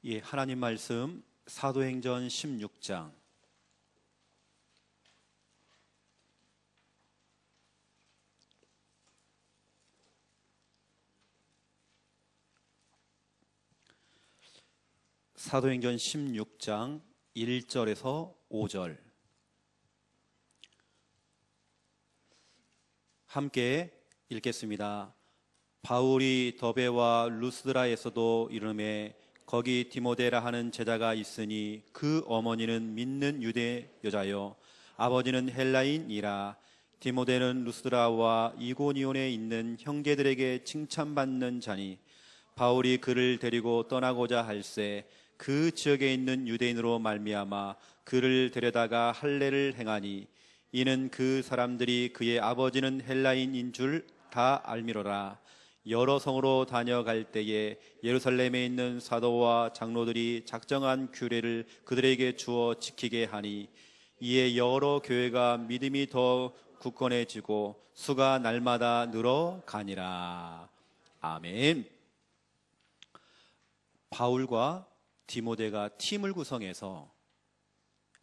예, 하나님 말씀 사도행전 16장 사도행전 16장 1절에서 5절 함께 읽겠습니다. 바울이 더베와 루스드라에서도 이르매 거기 디모데라 하는 제자가 있으니 그 어머니는 믿는 유대 여자요 아버지는 헬라인이라. 디모데는 루스드라와 이고니온에 있는 형제들에게 칭찬받는 자니 바울이 그를 데리고 떠나고자 할새 그 지역에 있는 유대인으로 말미암아 그를 데려다가 할례를 행하니 이는 그 사람들이 그의 아버지는 헬라인인 줄 다 알미로라. 여러 성으로 다녀갈 때에 예루살렘에 있는 사도와 장로들이 작정한 규례를 그들에게 주어 지키게 하니 이에 여러 교회가 믿음이 더 굳건해지고 수가 날마다 늘어가니라. 아멘. 바울과 디모데가 팀을 구성해서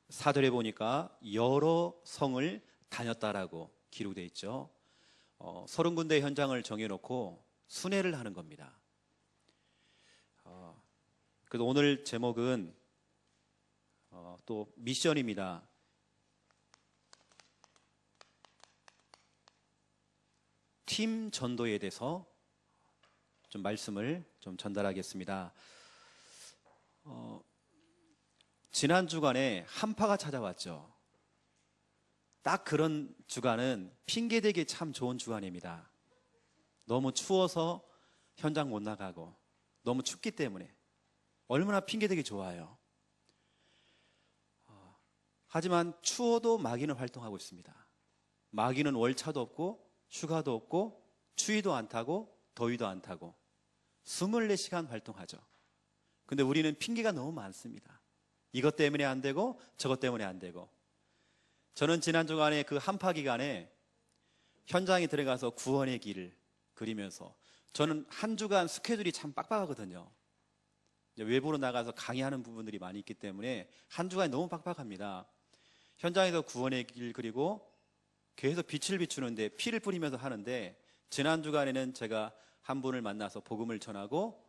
사절에 보니까 여러 성을 다녔다라고 기록되어 있죠. 30군데 현장을 정해놓고 순회를 하는 겁니다. 그래서 오늘 제목은 또 미션입니다. 팀 전도에 대해서 좀 말씀을 좀 전달하겠습니다. 지난 주간에 한파가 찾아왔죠. 딱 그런 주간은 핑계대기 참 좋은 주간입니다. 너무 추워서 현장 못 나가고 너무 춥기 때문에 얼마나 핑계대기 좋아요. 하지만 추워도 마귀는 활동하고 있습니다. 마귀는 월차도 없고 휴가도 없고 추위도 안 타고 더위도 안 타고 24시간 활동하죠. 근데 우리는 핑계가 너무 많습니다. 이것 때문에 안 되고 저것 때문에 안 되고. 저는 지난 주간에 그 한파 기간에 현장에 들어가서 구원의 길을 그리면서 저는 한 주간 스케줄이 참 빡빡하거든요. 외부로 나가서 강의하는 부분들이 많이 있기 때문에 한 주간이 너무 빡빡합니다. 현장에서 구원의 길 그리고 계속 빛을 비추는데 피를 뿌리면서 하는데 지난 주간에는 제가 한 분을 만나서 복음을 전하고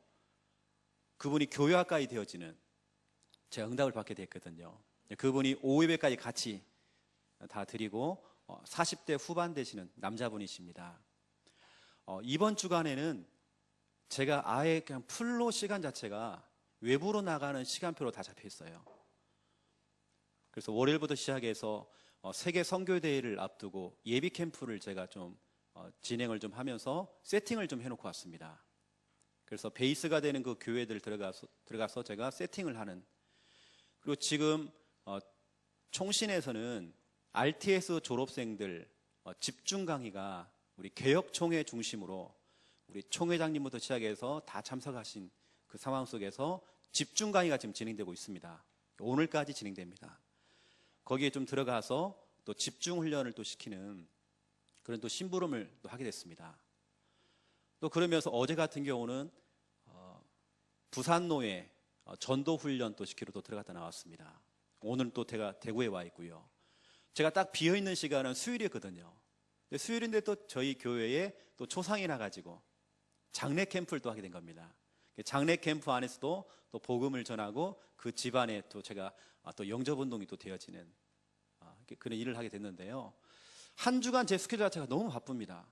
그분이 교회학과에 되어지는 제가 응답을 받게 됐거든요. 그분이 5예배까지 같이 다 드리고 40대 후반 되시는 남자분이십니다. 이번 주간에는 제가 아예 그냥 풀로 시간 자체가 외부로 나가는 시간표로 다 잡혀 있어요. 그래서 월요일부터 시작해서 세계 선교대회를 앞두고 예비 캠프를 제가 좀 진행을 좀 하면서 세팅을 좀 해놓고 왔습니다. 그래서 베이스가 되는 그 교회들 들어가서 제가 세팅을 하는. 그리고 지금 총신에서는 RTS 졸업생들 집중 강의가 우리 개혁총회 중심으로 우리 총회장님부터 시작해서 다 참석하신 그 상황 속에서 집중 강의가 지금 진행되고 있습니다. 오늘까지 진행됩니다. 거기에 좀 들어가서 또 집중 훈련을 또 시키는 그런 또 심부름을 또 하게 됐습니다. 또 그러면서 어제 같은 경우는 부산노회 전도훈련 또 시키러 또 들어갔다 나왔습니다. 오늘 또 제가 대구에 와 있고요. 제가 딱 비어있는 시간은 수요일이었거든요. 근데 수요일인데 또 저희 교회에 또 초상이 나가지고 장례 캠프를 또 하게 된 겁니다. 장례 캠프 안에서도 또 복음을 전하고 그 집안에 또 제가 또 영접운동이 또 되어지는 그런 일을 하게 됐는데요. 한 주간 제 스케줄 자체가 너무 바쁩니다.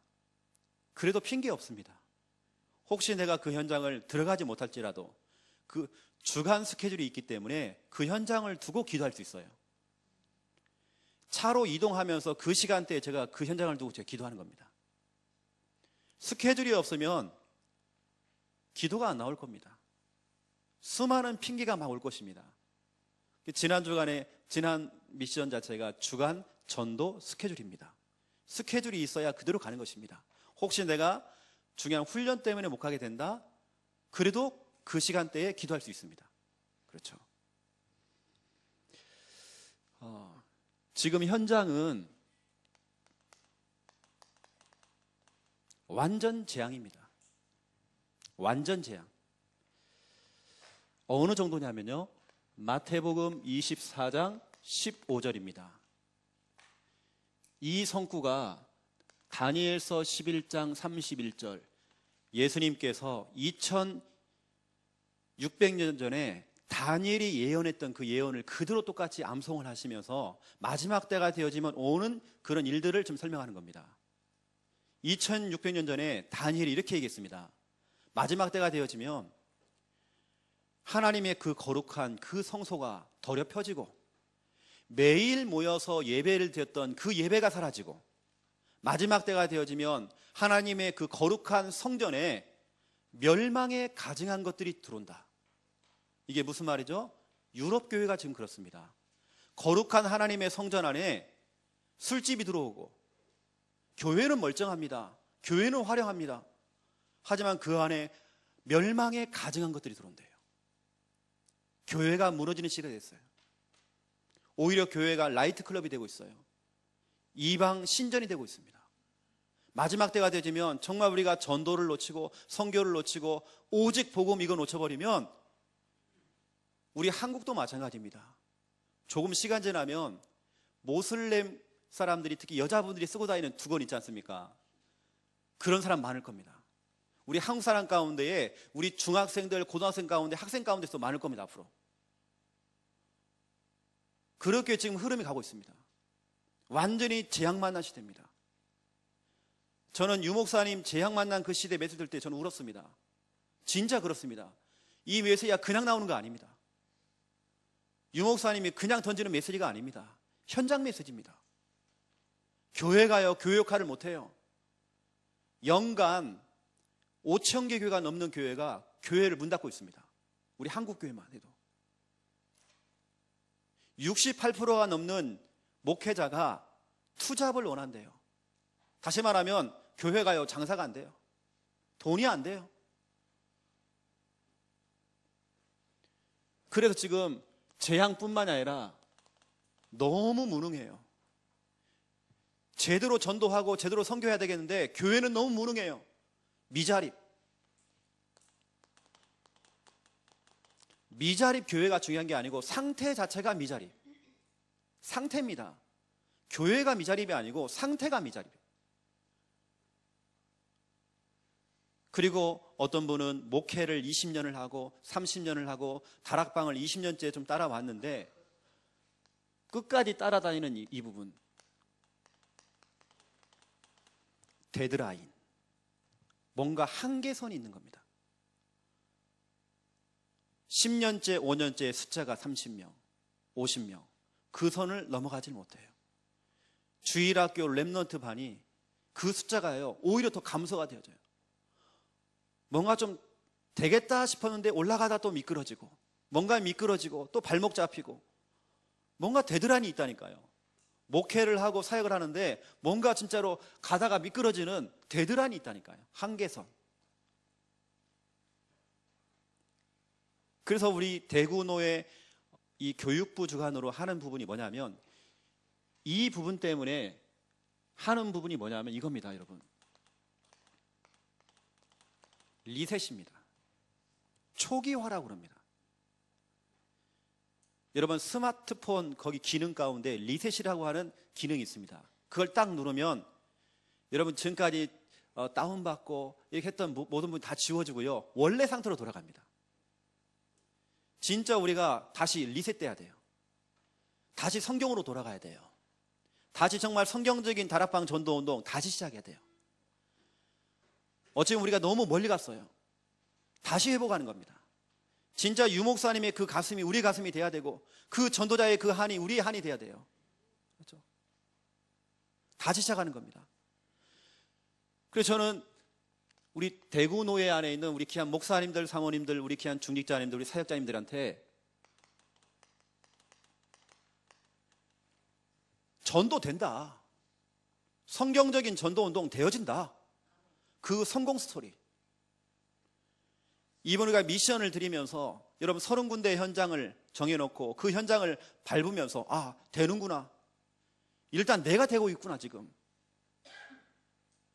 그래도 핑계 없습니다. 혹시 내가 그 현장을 들어가지 못할지라도 그 주간 스케줄이 있기 때문에 그 현장을 두고 기도할 수 있어요. 차로 이동하면서 그 시간대에 제가 그 현장을 두고 제가 기도하는 겁니다. 스케줄이 없으면 기도가 안 나올 겁니다. 수많은 핑계가 막 올 것입니다. 지난 주간에 지난 미션 자체가 주간 전도 스케줄입니다. 스케줄이 있어야 그대로 가는 것입니다. 혹시 내가 중요한 훈련 때문에 못 가게 된다? 그래도 그 시간대에 기도할 수 있습니다. 그렇죠. 지금 현장은 완전 재앙입니다. 완전 재앙. 어느 정도냐면요, 마태복음 24장 15절입니다. 이 성구가 다니엘서 11장 31절, 예수님께서 2600년 전에 다니엘이 예언했던 그 예언을 그대로 똑같이 암송을 하시면서 마지막 때가 되어지면 오는 그런 일들을 좀 설명하는 겁니다. 2600년 전에 다니엘이 이렇게 얘기했습니다. 마지막 때가 되어지면 하나님의 그 거룩한 그 성소가 더럽혀지고 매일 모여서 예배를 드렸던 그 예배가 사라지고 마지막 때가 되어지면 하나님의 그 거룩한 성전에 멸망에 가증한 것들이 들어온다. 이게 무슨 말이죠? 유럽 교회가 지금 그렇습니다. 거룩한 하나님의 성전 안에 술집이 들어오고 교회는 멀쩡합니다. 교회는 화려합니다. 하지만 그 안에 멸망에 가증한 것들이 들어온대요. 교회가 무너지는 시대가 됐어요. 오히려 교회가 라이트 클럽이 되고 있어요. 이방 신전이 되고 있습니다. 마지막 때가 되어지면 정말 우리가 전도를 놓치고 선교를 놓치고 오직 복음 이거 놓쳐버리면 우리 한국도 마찬가지입니다. 조금 시간 지나면 모슬렘 사람들이 특히 여자분들이 쓰고 다니는 두건 있지 않습니까? 그런 사람 많을 겁니다. 우리 한국 사람 가운데에 우리 중학생들, 고등학생 가운데, 학생 가운데서 많을 겁니다. 앞으로. 그렇게 지금 흐름이 가고 있습니다. 완전히 재앙 만난 시대입니다. 저는 유 목사님 재앙 만난 그 시대 메시지 들 때 저는 울었습니다. 진짜 그렇습니다. 이 메시지가 그냥 나오는 거 아닙니다. 유 목사님이 그냥 던지는 메시지가 아닙니다. 현장 메시지입니다. 교회가요, 교회 역할을 못해요. 연간 5,000개 교회가 넘는 교회가 교회를 문 닫고 있습니다. 우리 한국 교회만 해도 68%가 넘는 목회자가 투잡을 원한대요. 다시 말하면 교회가요, 장사가 안 돼요. 돈이 안 돼요. 그래서 지금 재앙뿐만 아니라 너무 무능해요. 제대로 전도하고 제대로 선교해야 되겠는데 교회는 너무 무능해요. 미자립. 미자립 교회가 중요한 게 아니고 상태 자체가 미자립. 상태입니다. 교회가 미자립이 아니고 상태가 미자립. 그리고 어떤 분은 목회를 20년을 하고 30년을 하고 다락방을 20년째 좀 따라왔는데 끝까지 따라다니는 이 부분. 데드라인. 뭔가 한계선이 있는 겁니다. 10년째, 5년째 숫자가 30명, 50명. 그 선을 넘어가질 못해요. 주일학교 랩넌트 반이 그 숫자가요, 오히려 더 감소가 되어져요. 뭔가 좀 되겠다 싶었는데 올라가다 또 미끄러지고, 뭔가 미끄러지고 또 발목 잡히고, 뭔가 데드라인이 있다니까요. 목회를 하고 사역을 하는데 뭔가 진짜로 가다가 미끄러지는 데드라인이 있다니까요. 한계선. 그래서 우리 대구노회 이 교육부 주관으로 하는 부분이 뭐냐면, 이 부분 때문에 하는 부분이 뭐냐면 이겁니다, 여러분. 리셋입니다. 초기화라고 그럽니다. 여러분, 스마트폰 거기 기능 가운데 리셋이라고 하는 기능이 있습니다. 그걸 딱 누르면 여러분 지금까지 다운받고 이렇게 했던 모든 부분이 다 지워지고요, 원래 상태로 돌아갑니다. 진짜 우리가 다시 리셋돼야 돼요. 다시 성경으로 돌아가야 돼요. 다시 정말 성경적인 다락방 전도운동 다시 시작해야 돼요. 어찌보면 우리가 너무 멀리 갔어요. 다시 회복하는 겁니다. 진짜 유 목사님의 그 가슴이 우리 가슴이 돼야 되고, 그 전도자의 그 한이 우리의 한이 돼야 돼요. 그렇죠? 다시 시작하는 겁니다. 그래서 저는 우리 대구 노회 안에 있는 우리 귀한 목사님들, 사모님들, 우리 귀한 중직자님들, 우리 사역자님들한테 전도된다. 성경적인 전도운동 되어진다. 그 성공 스토리. 이번 우리가 미션을 드리면서 여러분 30군데 현장을 정해놓고 그 현장을 밟으면서 아, 되는구나. 일단 내가 되고 있구나, 지금.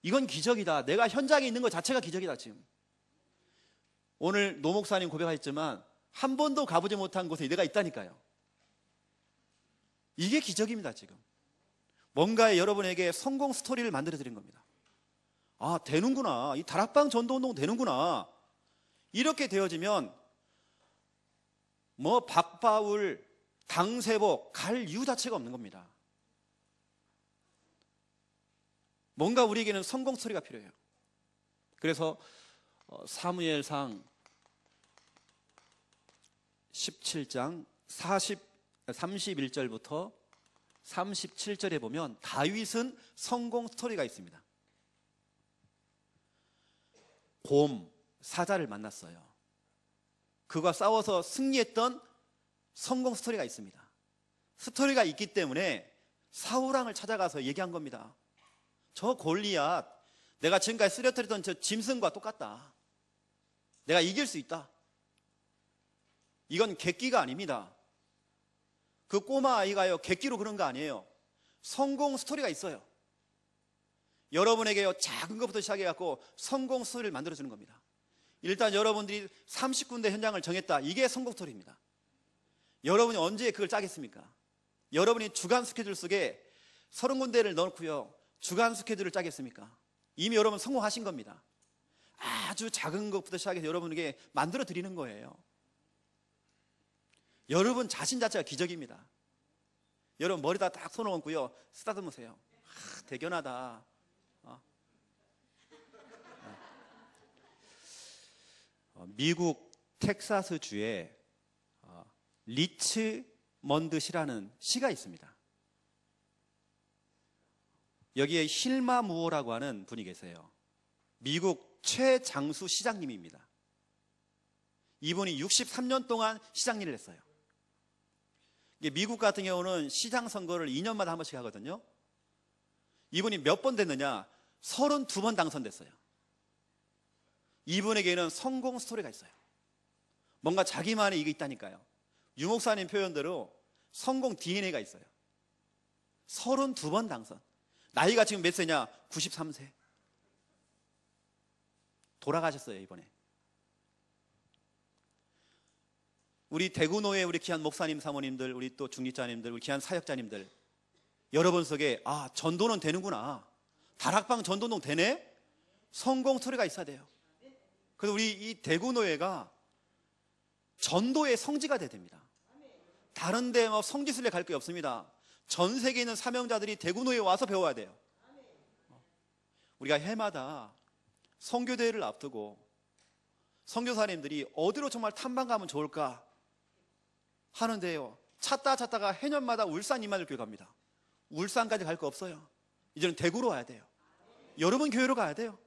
이건 기적이다. 내가 현장에 있는 것 자체가 기적이다, 지금. 오늘 노 목사님 고백하셨지만 한 번도 가보지 못한 곳에 내가 있다니까요. 이게 기적입니다. 지금 뭔가 여러분에게 성공 스토리를 만들어 드린 겁니다. 아, 되는구나. 이 다락방 전도운동 되는구나. 이렇게 되어지면 뭐 박바울, 당세복 갈 이유 자체가 없는 겁니다. 뭔가 우리에게는 성공 스토리가 필요해요. 그래서 사무엘상 17장 31절부터 37절에 보면 다윗은 성공 스토리가 있습니다. 곰 사자를 만났어요. 그가 싸워서 승리했던 성공 스토리가 있습니다. 스토리가 있기 때문에 사울왕을 찾아가서 얘기한 겁니다. 저 골리앗, 내가 지금까지 쓰러뜨렸던 저 짐승과 똑같다. 내가 이길 수 있다. 이건 객기가 아닙니다. 그 꼬마 아이가요, 객기로 그런 거 아니에요. 성공 스토리가 있어요. 여러분에게요, 작은 것부터 시작해갖고 성공 스토리를 만들어주는 겁니다. 일단 여러분들이 30군데 현장을 정했다. 이게 성공 스토리입니다. 여러분이 언제 그걸 짜겠습니까? 여러분이 주간 스케줄 속에 30군데를 넣고요, 주간 스케줄을 짜겠습니까? 이미 여러분 성공하신 겁니다. 아주 작은 것부터 시작해서 여러분에게 만들어 드리는 거예요. 여러분 자신 자체가 기적입니다. 여러분 머리다 딱 손을 얹고요, 쓰다듬으세요. 대견하다. 미국 텍사스 주에 리치먼드 시라는 시가 있습니다. 여기에 힐마 무어라고 하는 분이 계세요. 미국 최장수 시장님입니다. 이분이 63년 동안 시장 일을 했어요. 미국 같은 경우는 시장 선거를 2년마다 한 번씩 하거든요. 이분이 몇 번 됐느냐? 32번 당선됐어요. 이분에게는 성공 스토리가 있어요. 뭔가 자기만의 이게 있다니까요. 유 목사님 표현대로 성공 DNA가 있어요. 32번 당선. 나이가 지금 몇 세냐? 93세. 돌아가셨어요, 이번에. 우리 대구노회 우리 귀한 목사님, 사모님들, 우리 또 중립자님들, 우리 귀한 사역자님들, 여러분 속에 아, 전도는 되는구나. 다락방 전도는 되네? 성공 스토리가 있어야 돼요. 그래서 우리 이 대구노회가 전도의 성지가 돼야 됩니다. 다른 데 뭐 성지순례 갈 게 없습니다. 전 세계에 있는 사명자들이 대구노회에 와서 배워야 돼요. 우리가 해마다 선교대회를 앞두고 선교사님들이 어디로 정말 탐방 가면 좋을까 하는데요, 찾다가 해년마다 울산 이만을 교회 갑니다. 울산까지 갈 거 없어요. 이제는 대구로 와야 돼요. 여러분 교회로 가야 돼요.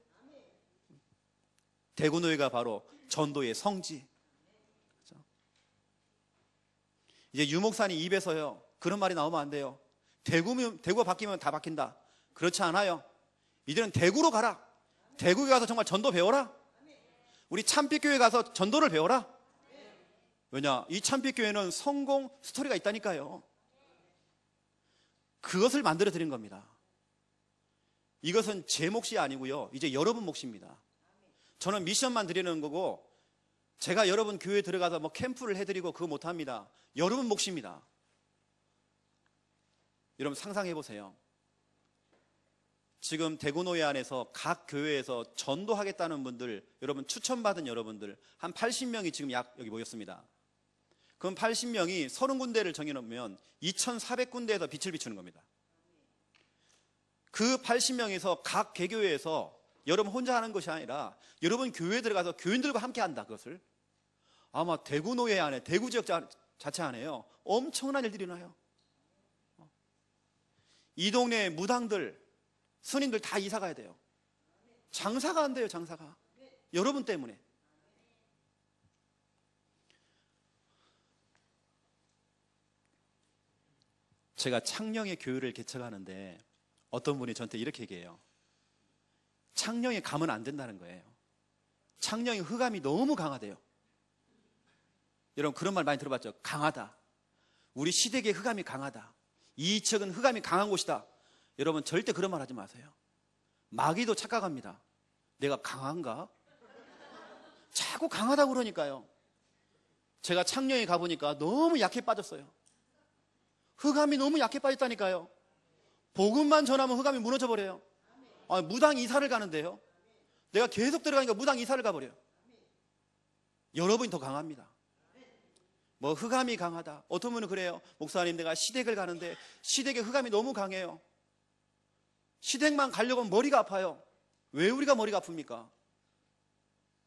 대구노회가 바로 전도의 성지. 그렇죠? 이제 유목사님 입에서요, 그런 말이 나오면 안 돼요. 대구가 바뀌면 다 바뀐다. 그렇지 않아요. 이제는 대구로 가라. 대구에 가서 정말 전도 배워라. 우리 참빛교회 가서 전도를 배워라. 왜냐? 이 참빛교회는 성공 스토리가 있다니까요. 그것을 만들어 드린 겁니다. 이것은 제 몫이 아니고요, 이제 여러분 몫입니다. 저는 미션만 드리는 거고, 제가 여러분 교회에 들어가서 뭐 캠프를 해드리고 그거 못합니다. 여러분 몫입니다. 여러분 상상해 보세요. 지금 대구노회 안에서 각 교회에서 전도하겠다는 분들, 여러분 추천받은 여러분들 한 80명이 지금 여기 모였습니다. 그럼 80명이 30군데를 정해놓으면 2,400군데에서 빛을 비추는 겁니다. 그 80명에서 각 개교회에서 여러분 혼자 하는 것이 아니라 여러분 교회에 들어가서 교인들과 함께 한다. 그것을 아마 대구노회 안에, 대구 지역 자체 안에요, 엄청난 일들이 일어나요. 이 동네 무당들, 스님들 다 이사 가야 돼요. 장사가 안 돼요. 장사가. 여러분 때문에. 제가 창녕의 교회를 개척하는데 어떤 분이 저한테 이렇게 얘기해요. 창녕에 가면 안 된다는 거예요. 창녕의 흑암이 너무 강하대요. 여러분 그런 말 많이 들어봤죠? 강하다. 우리 시댁의 흑암이 강하다. 이 지역은 흑암이 강한 곳이다. 여러분 절대 그런 말 하지 마세요. 마귀도 착각합니다. 내가 강한가? 자꾸 강하다고 그러니까요. 제가 창녕에 가보니까 너무 약해 빠졌어요. 흑암이 너무 약해 빠졌다니까요. 복음만 전하면 흑암이 무너져 버려요. 무당 이사를 가는데요, 내가 계속 들어가니까 무당 이사를 가버려요. 여러분이 더 강합니다. 뭐 흑암이 강하다, 어떤 분은 그래요. 목사님, 내가 시댁을 가는데 시댁에 흑암이 너무 강해요. 시댁만 가려고 하면 머리가 아파요. 왜 우리가 머리가 아픕니까?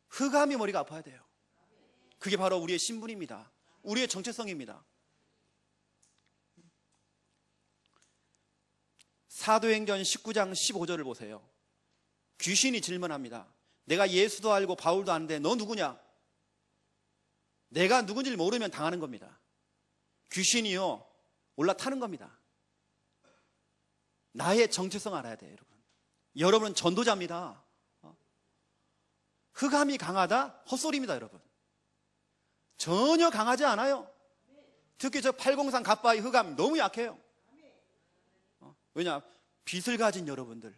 흑암이 머리가 아파야 돼요. 그게 바로 우리의 신분입니다. 우리의 정체성입니다. 사도행전 19장 15절을 보세요. 귀신이 질문합니다. 내가 예수도 알고 바울도 아는데 너 누구냐? 내가 누군지를 모르면 당하는 겁니다. 귀신이요, 올라타는 겁니다. 나의 정체성 알아야 돼요, 여러분. 여러분은 전도자입니다. 흑암이 강하다? 헛소리입니다, 여러분. 전혀 강하지 않아요. 특히 저 803 갑바의 흑암 너무 약해요. 왜냐? 빛을 가진 여러분들,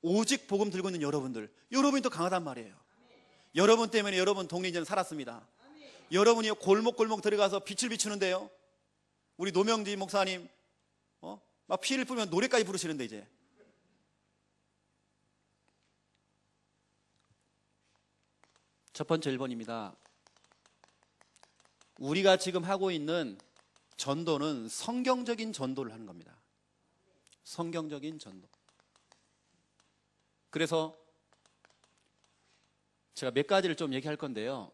오직 복음 들고 있는 여러분이 더 강하단 말이에요. 여러분 때문에 여러분 동네 이제는 살았습니다. 여러분이 골목골목 들어가서 빛을 비추는데요, 우리 노명진 목사님 막 피를 뿌리면 노래까지 부르시는데, 이제 첫 번째 1번입니다. 우리가 지금 하고 있는 전도는 성경적인 전도를 하는 겁니다. 성경적인 전도. 그래서 제가 몇 가지를 좀 얘기할 건데요,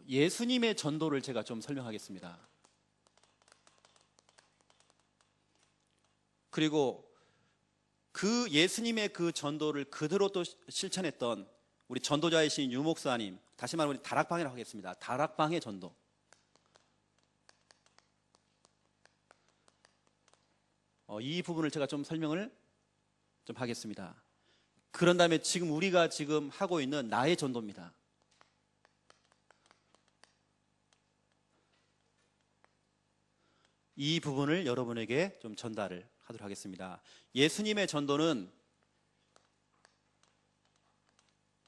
예수님의 전도를 제가 좀 설명하겠습니다. 그리고 그 예수님의 그 전도를 그대로 또 실천했던 우리 전도자이신 유 목사님, 다시 말하면 우리 다락방이라고 하겠습니다. 다락방의 전도. 이 부분을 제가 좀 설명을 좀 하겠습니다. 그런 다음에 지금 우리가 지금 하고 있는 나의 전도입니다. 이 부분을 여러분에게 좀 전달을 하도록 하겠습니다. 예수님의 전도는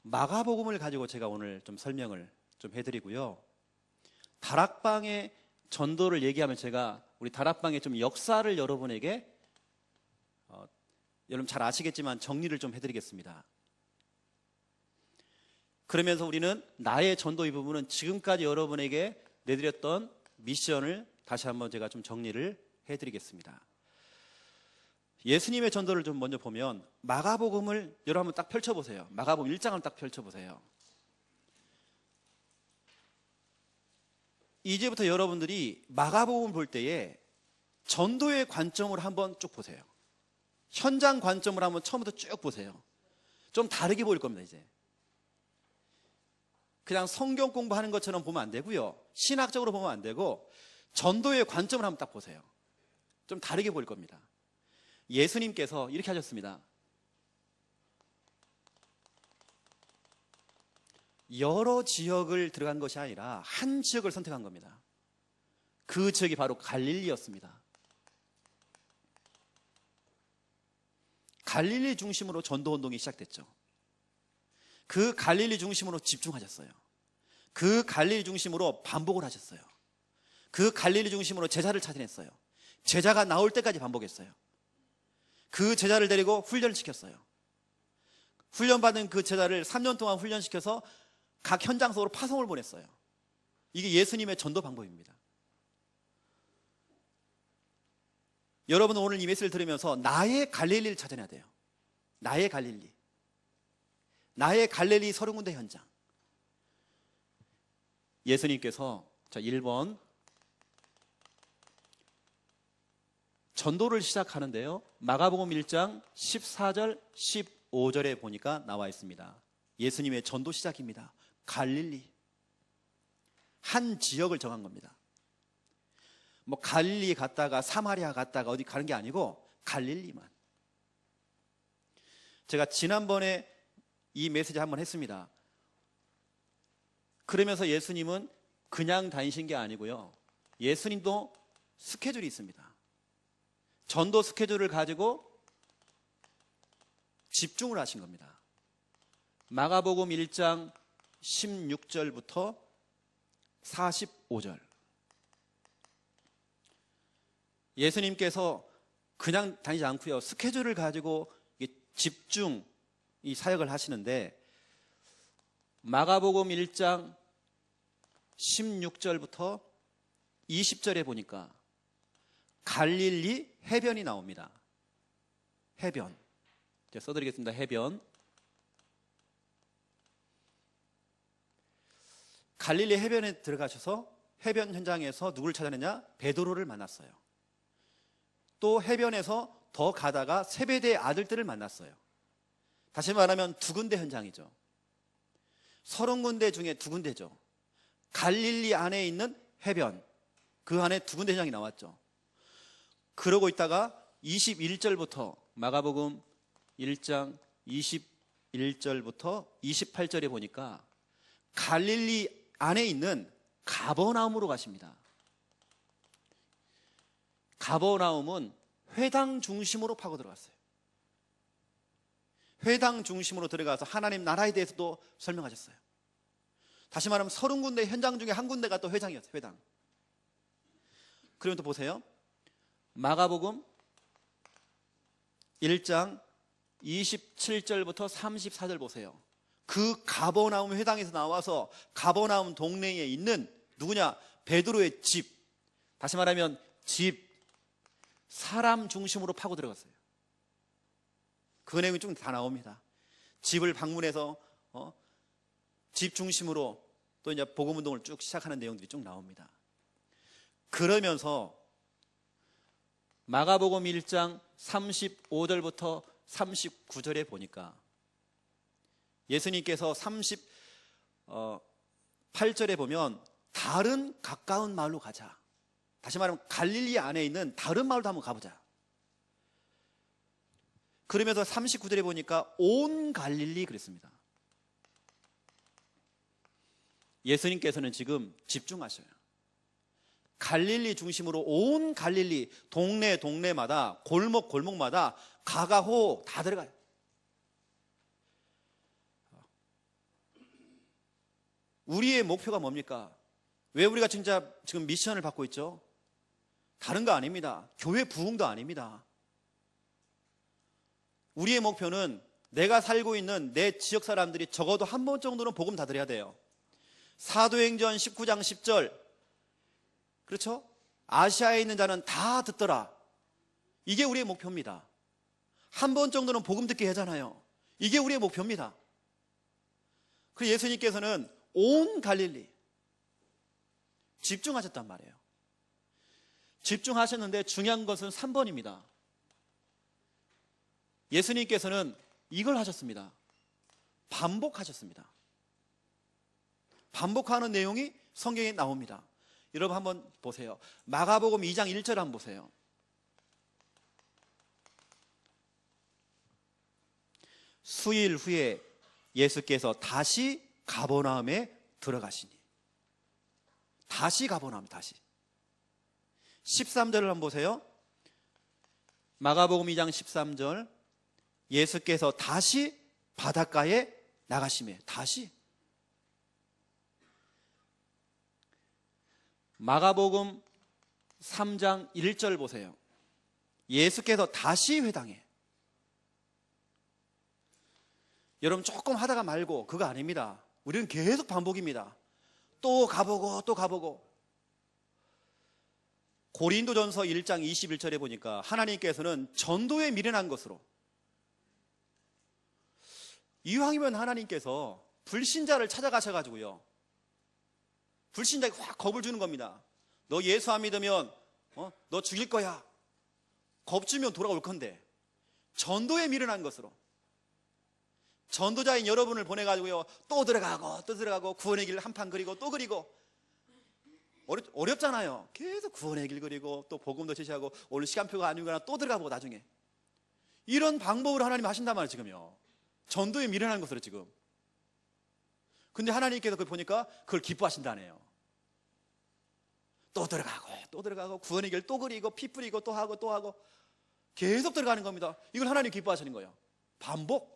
마가복음을 가지고 제가 오늘 좀 설명을 좀 해드리고요, 다락방의 전도를 얘기하면 제가 우리 다락방의 좀 역사를 여러분에게 여러분 잘 아시겠지만 정리를 좀 해드리겠습니다. 그러면서 우리는 나의 전도 이 부분은 지금까지 여러분에게 내드렸던 미션을 다시 한번 제가 좀 정리를 해드리겠습니다. 예수님의 전도를 좀 먼저 보면 마가복음을 여러분 한번 딱 펼쳐보세요. 마가복음 1장을 딱 펼쳐보세요. 이제부터 여러분들이 마가복음을 볼 때에 전도의 관점을 한번 쭉 보세요. 현장 관점을 한번 처음부터 쭉 보세요. 좀 다르게 보일 겁니다. 이제 그냥 성경 공부하는 것처럼 보면 안 되고요, 신학적으로 보면 안 되고 전도의 관점을 한번 딱 보세요. 좀 다르게 보일 겁니다. 예수님께서 이렇게 하셨습니다. 여러 지역을 들어간 것이 아니라 한 지역을 선택한 겁니다. 그 지역이 바로 갈릴리였습니다. 갈릴리 중심으로 전도운동이 시작됐죠. 그 갈릴리 중심으로 집중하셨어요. 그 갈릴리 중심으로 반복을 하셨어요. 그 갈릴리 중심으로 제자를 찾아냈어요. 제자가 나올 때까지 반복했어요. 그 제자를 데리고 훈련을 시켰어요. 훈련받은 그 제자를 3년 동안 훈련시켜서 각 현장 속으로 파송을 보냈어요. 이게 예수님의 전도 방법입니다. 여러분은 오늘 이 메시지를 들으면서 나의 갈릴리를 찾아내야 돼요. 나의 갈릴리. 나의 갈릴리 30군데 현장. 예수님께서 1번 전도를 시작하는데요, 마가복음 1장 14절 15절에 보니까 나와 있습니다. 예수님의 전도 시작입니다. 갈릴리. 한 지역을 정한 겁니다. 뭐 갈릴리 갔다가 사마리아 갔다가 어디 가는 게 아니고 갈릴리만. 제가 지난번에 이 메시지 한번 했습니다. 그러면서 예수님은 그냥 다니신 게 아니고요, 예수님도 스케줄이 있습니다. 전도 스케줄을 가지고 집중을 하신 겁니다. 마가복음 1장 16절부터 45절. 예수님께서 그냥 다니지 않고요. 스케줄을 가지고 집중 이 사역을 하시는데 마가복음 1장 16절부터 20절에 보니까 갈릴리 해변이 나옵니다. 해변. 제가 써드리겠습니다. 해변. 갈릴리 해변에 들어가셔서 해변 현장에서 누구를 찾아내냐? 베드로를 만났어요. 또 해변에서 더 가다가 세베대의 아들들을 만났어요. 다시 말하면 두 군데 현장이죠. 30군데 중에 두 군데죠. 갈릴리 안에 있는 해변, 그 안에 두 군데 현장이 나왔죠. 그러고 있다가 21절부터 마가복음 1장 21절부터 28절에 보니까 갈릴리 안에 있는 가버나움으로 가십니다. 가버나움은 회당 중심으로 파고 들어갔어요. 회당 중심으로 들어가서 하나님 나라에 대해서도 설명하셨어요. 다시 말하면 30군데 현장 중에 한 군데가 또 회장이었어요. 회당. 그러면 또 보세요. 마가복음 1장 27절부터 34절 보세요. 그 가버나움 회당에서 나와서 가버나움 동네에 있는 누구냐? 베드로의 집. 다시 말하면 집, 사람 중심으로 파고 들어갔어요. 그 내용이 좀 다 나옵니다. 집을 방문해서 집 중심으로 또 이제 복음 운동을 쭉 시작하는 내용들이 쭉 나옵니다. 그러면서 마가복음 1장 35절부터 39절에 보니까 예수님께서 38절에 보면 다른 가까운 마을로 가자. 다시 말하면 갈릴리 안에 있는 다른 마을도 한번 가보자. 그러면서 39절에 보니까 온 갈릴리 그랬습니다. 예수님께서는 지금 집중하셔요. 갈릴리 중심으로 온 갈릴리 동네마다 골목마다 가가호 다 들어가요. 우리의 목표가 뭡니까? 왜 우리가 진짜 지금 미션을 받고 있죠? 다른 거 아닙니다. 교회 부흥도 아닙니다. 우리의 목표는 내가 살고 있는 내 지역 사람들이 적어도 한 번 정도는 복음 다 드려야 돼요. 사도행전 19장 10절, 그렇죠? 아시아에 있는 자는 다 듣더라. 이게 우리의 목표입니다. 한 번 정도는 복음 듣게 하잖아요. 이게 우리의 목표입니다. 그래서 예수님께서는 온 갈릴리 집중하셨단 말이에요. 집중하셨는데 중요한 것은 3번입니다. 예수님께서는 이걸 하셨습니다. 반복하셨습니다. 반복하는 내용이 성경에 나옵니다. 여러분 한번 보세요. 마가복음 2장 1절 한번 보세요. 수일 후에 예수께서 다시 가버나움에 들어가시니. 다시 가버나움, 다시. 13절을 한번 보세요. 마가복음 2장 13절. 예수께서 다시 바닷가에 나가시며. 다시. 마가복음 3장 1절 보세요. 예수께서 다시 회당에. 여러분 조금 하다가 말고 그거 아닙니다. 우리는 계속 반복입니다. 또 가보고 또 가보고. 고린도전서 1장 21절에 보니까 하나님께서는 전도에 미련한 것으로, 이왕이면 하나님께서 불신자를 찾아가셔가지고요, 불신자에게 확 겁을 주는 겁니다. 너 예수 안 믿으면 너 죽일 거야. 겁 주면 돌아올 건데, 전도에 미련한 것으로 전도자인 여러분을 보내가지고요, 또 들어가고 구원의 길 한판 그리고 또 그리고. 어렵잖아요. 계속 구원의 길 그리고 또 복음도 제시하고 오늘 시간표가 아니거나 또 들어가보고 나중에. 이런 방법으로 하나님 하신단 말이에요. 지금요, 전도에 미련한 것으로 지금. 근데 하나님께서 그걸 보니까 그걸 기뻐하신다네요. 또 들어가고 구원의 길 또 그리고 피 뿌리고 또 하고 계속 들어가는 겁니다. 이걸 하나님 기뻐하시는 거예요. 반복.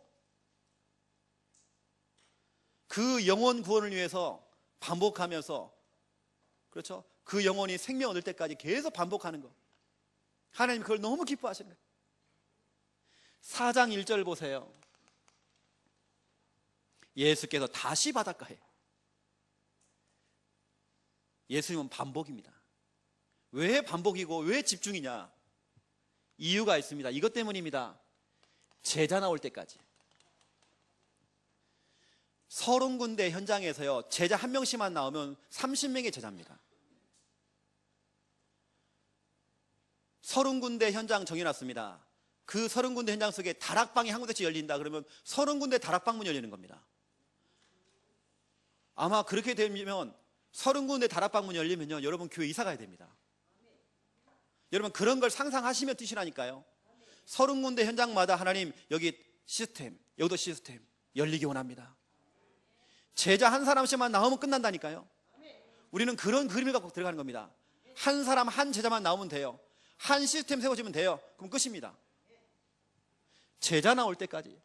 그 영혼 구원을 위해서 반복하면서, 그렇죠? 그 영혼이 생명 얻을 때까지 계속 반복하는 거. 하나님 그걸 너무 기뻐하시는 거예요. 4장 1절 보세요. 예수께서 다시 바닷가에. 예수님은 반복입니다. 왜 반복이고 왜 집중이냐? 이유가 있습니다. 이것 때문입니다. 제자 나올 때까지. 30군데 현장에서요, 제자 한 명씩만 나오면 30명의 제자입니다. 30군데 현장 정해놨습니다. 그 30군데 현장 속에 다락방이 한 군데씩 열린다 그러면 30군데 다락방문 열리는 겁니다. 아마 그렇게 되면 30군데 다락방문 열리면요, 여러분 교회 이사 가야 됩니다. 여러분 그런 걸 상상하시면 뛰시라니까요. 30군데 현장마다 하나님 여기 시스템, 여기도 시스템 열리기 원합니다. 제자 한 사람씩만 나오면 끝난다니까요. 우리는 그런 그림을 갖고 들어가는 겁니다. 한 사람 한 제자만 나오면 돼요. 한 시스템 세워지면 돼요. 그럼 끝입니다. 제자 나올 때까지.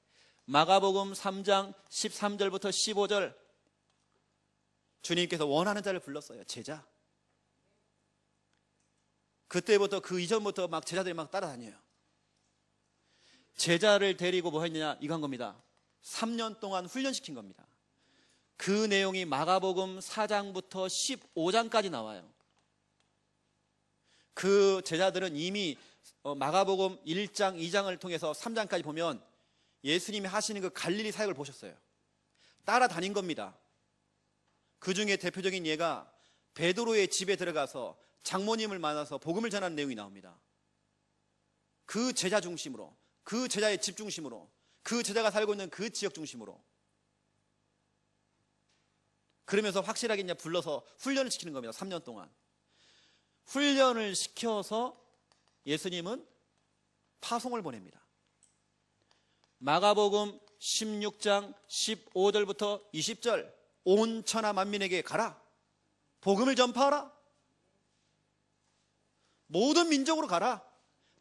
마가복음 3장 13절부터 15절 주님께서 원하는 자를 불렀어요. 제자. 그때부터 그 이전부터 막 제자들이 막 따라다녀요. 제자를 데리고 뭐 했느냐, 이거 한 겁니다. 3년 동안 훈련시킨 겁니다. 그 내용이 마가복음 4장부터 15장까지 나와요. 그 제자들은 이미 마가복음 1장, 2장을 통해서 3장까지 보면 예수님이 하시는 그 갈릴리 사역을 보셨어요. 따라다닌 겁니다. 그 중에 대표적인 예가 베드로의 집에 들어가서 장모님을 만나서 복음을 전하는 내용이 나옵니다. 그 제자 중심으로, 그 제자의 집 중심으로, 그 제자가 살고 있는 그 지역 중심으로. 그러면서 확실하게 이제 불러서 훈련을 시키는 겁니다. 3년 동안. 훈련을 시켜서 예수님은 파송을 보냅니다. 마가복음 16장 15절부터 20절 온 천하 만민에게 가라. 복음을 전파하라. 모든 민족으로 가라.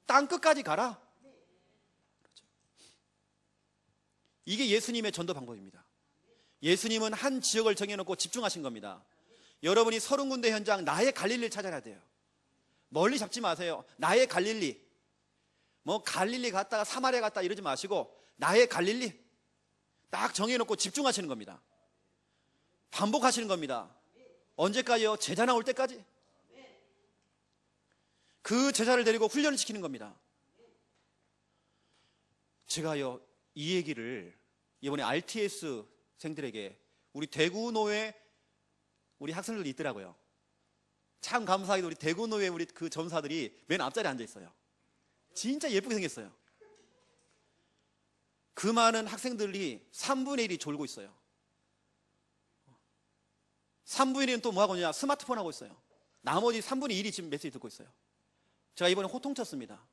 땅끝까지 가라. 그렇죠. 이게 예수님의 전도 방법입니다. 예수님은 한 지역을 정해놓고 집중하신 겁니다. 여러분이 30군데 현장 나의 갈릴리를 찾아야 돼요. 멀리 잡지 마세요. 나의 갈릴리. 뭐 갈릴리 갔다가 사마리아 갔다 이러지 마시고 나의 갈릴리 딱 정해놓고 집중하시는 겁니다. 반복하시는 겁니다. 언제까지요? 제자 나올 때까지. 그 제자를 데리고 훈련을 시키는 겁니다. 제가요, 이 얘기를 이번에 RTS 생들에게 우리 대구노회 우리 학생들이 있더라고요. 참 감사하게도 우리 대구노회 우리 그 전사들이 맨 앞자리에 앉아 있어요. 진짜 예쁘게 생겼어요. 그 많은 학생들이 3분의 1이 졸고 있어요. 3분의 1은 또 뭐 하고 있냐? 스마트폰 하고 있어요. 나머지 3분의 1이 지금 메시지 듣고 있어요. 제가 이번에 호통쳤습니다.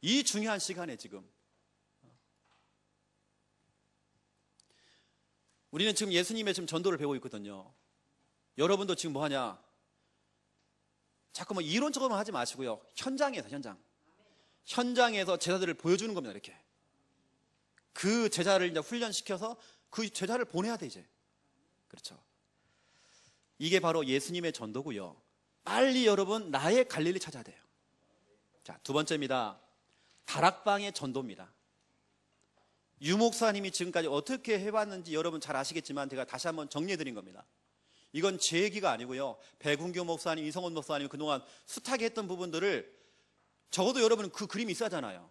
이 중요한 시간에 지금 우리는 지금 예수님의 지금 전도를 배우고 있거든요. 여러분도 지금 뭐 하냐? 자꾸 뭐 이론적으로만 하지 마시고요. 현장에서 제자들을 보여주는 겁니다. 이렇게 그 제자를 이제 훈련시켜서 그 제자를 보내야 돼 이제. 그렇죠. 이게 바로 예수님의 전도고요. 빨리 여러분 나의 갈릴리 찾아야 돼요. 자, 두 번째입니다. 다락방의 전도입니다. 유 목사님이 지금까지 어떻게 해왔는지 여러분 잘 아시겠지만 제가 다시 한번 정리해 드린 겁니다. 이건 제 얘기가 아니고요. 백운교 목사님, 이성원 목사님 그동안 숱하게 했던 부분들을 적어도 여러분은 그 그림이 있어야잖아요.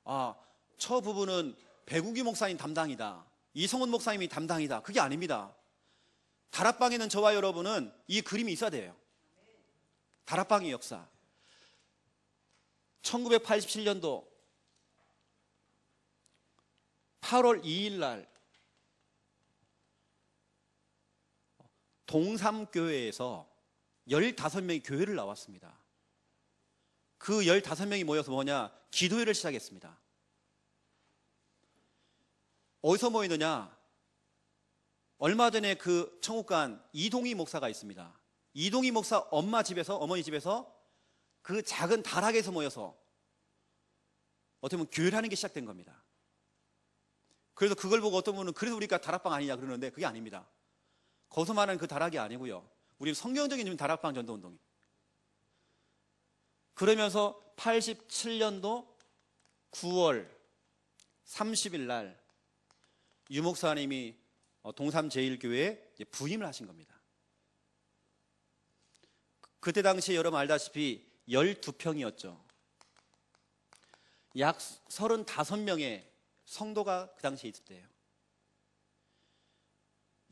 아, 저 부분은 백운교 목사님 담당이다. 이성원 목사님이 담당이다. 그게 아닙니다. 다락방에는 저와 여러분은 이 그림이 있어야 돼요. 다락방의 역사. 1987년도 8월 2일 날 동삼교회에서 15명이 교회를 나왔습니다. 그 15명이 모여서 뭐냐? 기도회를 시작했습니다. 어디서 모이느냐? 얼마 전에 그 청국간 이동희 목사가 있습니다. 이동희 목사 어머니 집에서 그 작은 다락에서 모여서 어떻게 보면 교회라는 게 시작된 겁니다. 그래서 그걸 보고 어떤 분은 그래서 우리가 다락방 아니냐 그러는데 그게 아닙니다. 거기서 말하는 그 다락이 아니고요. 우리 성경적인 다락방 전도운동이. 그러면서 87년도 9월 30일 날 유목사님이 동삼제일교회에 부임을 하신 겁니다. 그때 당시에 여러분 알다시피 12평이었죠. 약 35명의 성도가 그 당시에 있을 때예요.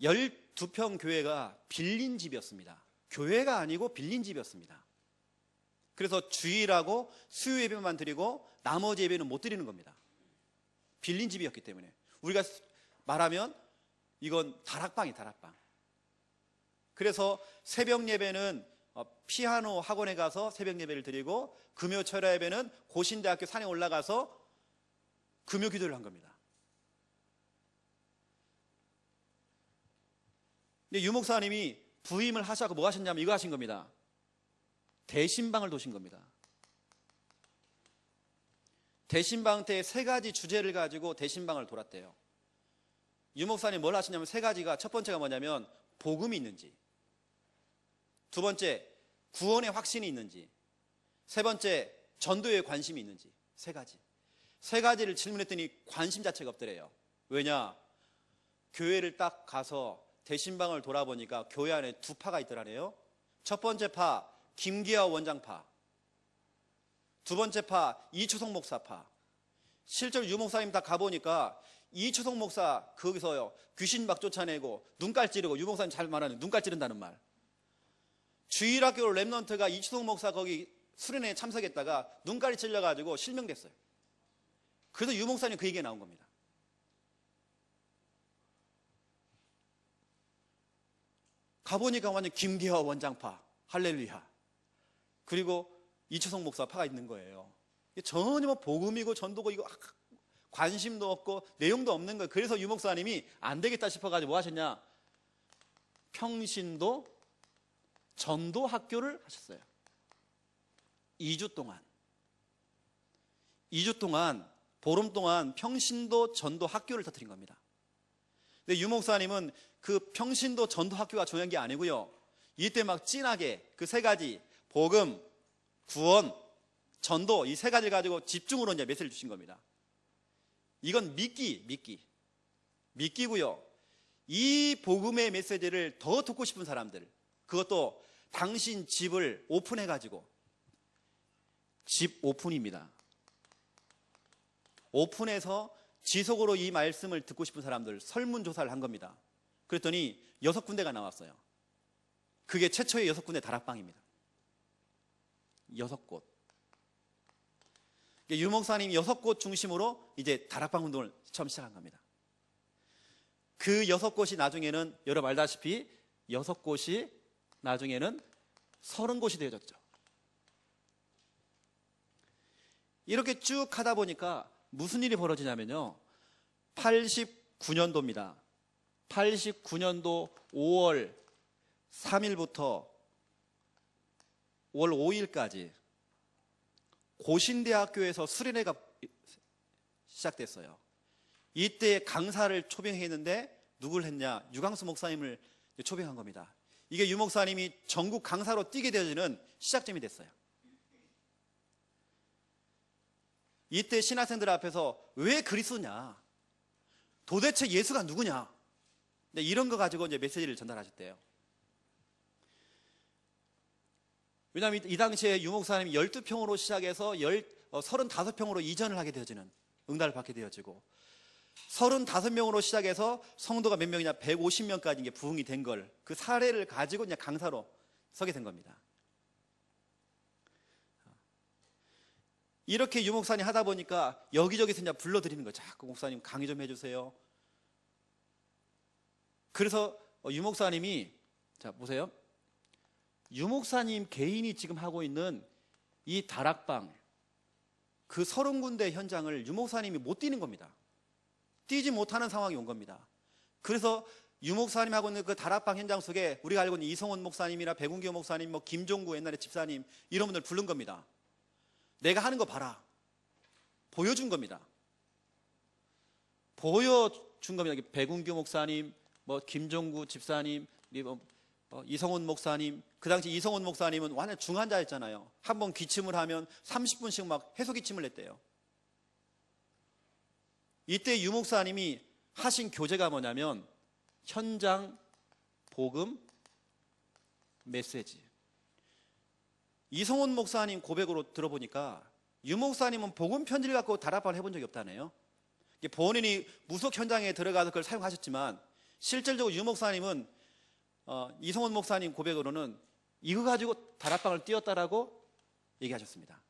12평 교회가 빌린 집이었습니다. 교회가 아니고 빌린 집이었습니다. 그래서 주일하고 수요 예배만 드리고 나머지 예배는 못 드리는 겁니다. 빌린 집이었기 때문에. 우리가 말하면 이건 다락방이 다락방. 그래서 새벽 예배는 피아노 학원에 가서 새벽 예배를 드리고 금요 철야 예배는 고신대학교 산에 올라가서 금요 기도를 한 겁니다. 근데 유 목사님이 부임을 하셔서 뭐 하셨냐면 이거 하신 겁니다. 대신방을 도신 겁니다. 대신방 때 세 가지 주제를 가지고 대신방을 돌았대요. 유 목사님 뭘 하시냐면 세 가지가, 첫 번째가 뭐냐면 복음이 있는지, 두 번째 구원의 확신이 있는지, 세 번째 전도에 관심이 있는지. 세 가지를 질문했더니 관심 자체가 없더래요. 왜냐? 교회를 딱 가서 대신방을 돌아보니까 교회 안에 두 파가 있더라네요. 첫 번째 파 김기하 원장파, 두 번째 파 이초성 목사파. 실제로 유 목사님 다 가보니까 이초성 목사 거기서요 귀신 막 쫓아내고 눈깔 찌르고, 유 목사님 잘 말하는 눈깔 찌른다는 말. 주일학교 랩넌트가 이초성 목사 거기 수련회에 참석했다가 눈깔이 찔려가지고 실명됐어요. 그래서 유 목사님 그 얘기가 나온 겁니다. 가보니까 완전 김기하 원장파, 할렐루야. 그리고 이초성 목사 파가 있는 거예요. 전혀 뭐 복음이고 전도고 이거 관심도 없고 내용도 없는 거예요. 그래서 유 목사님이 안 되겠다 싶어가지고 뭐 하셨냐? 평신도 전도 학교를 하셨어요. 2주 동안 보름 동안 평신도 전도 학교를 터뜨린 겁니다. 근데 유 목사님은 그 평신도 전도 학교가 중요한 게 아니고요, 이때 막 진하게 그 세 가지 복음, 구원, 전도 이 세 가지를 가지고 집중으로 이제 메시지를 주신 겁니다. 이건 미끼고요. 이 복음의 메시지를 더 듣고 싶은 사람들, 그것도 당신 집을 오픈해가지고, 집 오픈입니다. 오픈해서 지속으로 이 말씀을 듣고 싶은 사람들 설문조사를 한 겁니다. 그랬더니 6군데가 나왔어요. 그게 최초의 6군데 다락방입니다. 6곳. 유 목사님이 6곳 중심으로 이제 다락방 운동을 처음 시작한 겁니다. 그 6곳이 나중에는 여러분 알다시피 6곳이 나중에는 30곳이 되어졌죠. 이렇게 쭉 하다 보니까 무슨 일이 벌어지냐면요, 89년도입니다. 89년도 5월 3일부터 5월 5일까지 고신대학교에서 수련회가 시작됐어요. 이때 강사를 초빙했는데 누굴 했냐? 유광수 목사님을 초빙한 겁니다. 이게 유 목사님이 전국 강사로 뛰게 되어지는 시작점이 됐어요. 이때 신학생들 앞에서 왜 그리스도냐? 도대체 예수가 누구냐? 이런 거 가지고 이제 메시지를 전달하셨대요. 왜냐하면 이 당시에 유 목사님이 12평으로 시작해서 35평으로 이전을 하게 되어지는, 응답을 받게 되어지고, 35명으로 시작해서 성도가 몇 명이냐? 150명까지 이게 부흥이 된 걸, 그 사례를 가지고 이제 강사로 서게 된 겁니다. 이렇게 유 목사님 하다 보니까 여기저기서 이제 불러드리는 거죠. 자꾸 목사님 강의 좀 해주세요. 그래서 유 목사님이, 자 보세요, 유 목사님 개인이 지금 하고 있는 이 다락방 그 30군데 현장을 유 목사님이 못 뛰는 겁니다. 뛰지 못하는 상황이 온 겁니다. 그래서 유 목사님 하고 있는 그 다락방 현장 속에 우리가 알고 있는 이성원 목사님이나 백운교 목사님, 뭐 김종구 옛날에 집사님, 이런 분들 부른 겁니다. 내가 하는 거 봐라, 보여준 겁니다. 보여준 겁니다. 백운규 목사님, 김종구 집사님, 이성훈 목사님, 그 당시 이성훈 목사님은 완전 중환자였잖아요. 한번 기침을 하면 30분씩 막 해소 기침을 했대요. 이때 유 목사님이 하신 교제가 뭐냐면 현장 복음 메시지. 이성훈 목사님 고백으로 들어보니까 유 목사님은 복음 편지를 갖고 다락방을 해본 적이 없다네요. 본인이 무속 현장에 들어가서 그걸 사용하셨지만 실질적으로 유 목사님은 이성훈 목사님 고백으로는 이거 가지고 다락방을 띄웠다라고 얘기하셨습니다.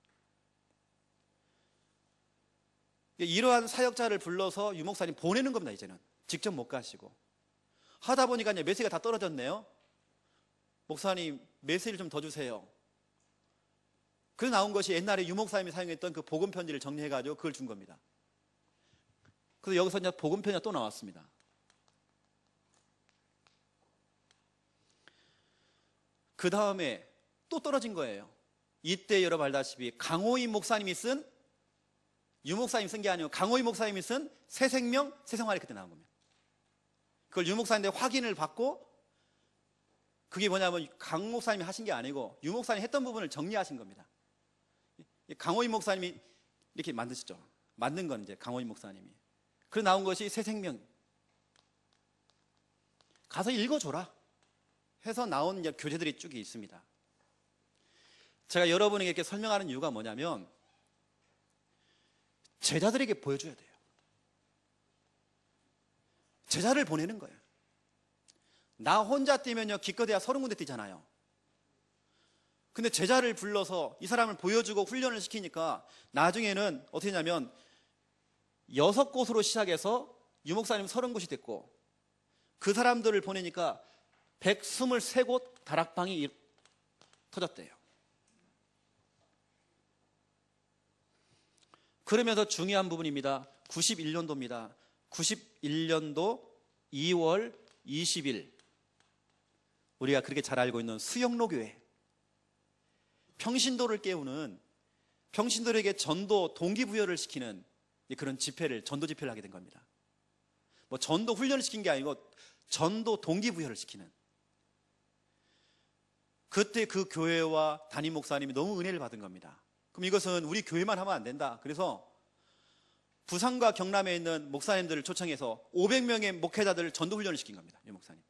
이러한 사역자를 불러서 유 목사님 보내는 겁니다. 이제는 직접 못 가시고 하다 보니까 이제 메시지가 다 떨어졌네요. 목사님 메시지를 좀 더 주세요. 그래서 나온 것이 옛날에 유 목사님이 사용했던 그 복음 편지를 정리해가지고 그걸 준 겁니다. 그래서 여기서 이제 복음 편지가 또 나왔습니다. 그 다음에 또 떨어진 거예요. 이때 여러분 알다시피 강호인 목사님이 쓴, 유 목사님이 쓴 게 아니고 강호인 목사님이 쓴 새 생명, 새 생활이 그때 나온 겁니다. 그걸 유 목사님한테 확인을 받고, 그게 뭐냐면 강 목사님이 하신 게 아니고 유 목사님이 했던 부분을 정리하신 겁니다. 강호인 목사님이 이렇게 만드시죠. 만든 건 이제 강호인 목사님이. 그래서 나온 것이 새 생명. 가서 읽어줘라 해서 나온 교재들이 쭉 있습니다. 제가 여러분에게 이렇게 설명하는 이유가 뭐냐면 제자들에게 보여줘야 돼요. 제자를 보내는 거예요. 나 혼자 뛰면요 기껏해야 30군데 뛰잖아요. 근데 제자를 불러서 이 사람을 보여주고 훈련을 시키니까 나중에는 어떻게 되냐면 6곳으로 시작해서 유 목사님 30곳이 됐고, 그 사람들을 보내니까 123곳 다락방이 터졌대요. 그러면서 중요한 부분입니다. 91년도입니다. 91년도 2월 20일 우리가 그렇게 잘 알고 있는 수영로 교회, 평신도를 깨우는, 평신도에게 전도 동기부여를 시키는 그런 집회를, 전도 집회를 하게 된 겁니다. 전도 훈련을 시킨 게 아니고 전도 동기부여를 시키는. 그때 그 교회와 담임 목사님이 너무 은혜를 받은 겁니다. 그럼 이것은 우리 교회만 하면 안 된다. 그래서 부산과 경남에 있는 목사님들을 초청해서 500명의 목회자들을 전도 훈련을 시킨 겁니다. 이 목사님.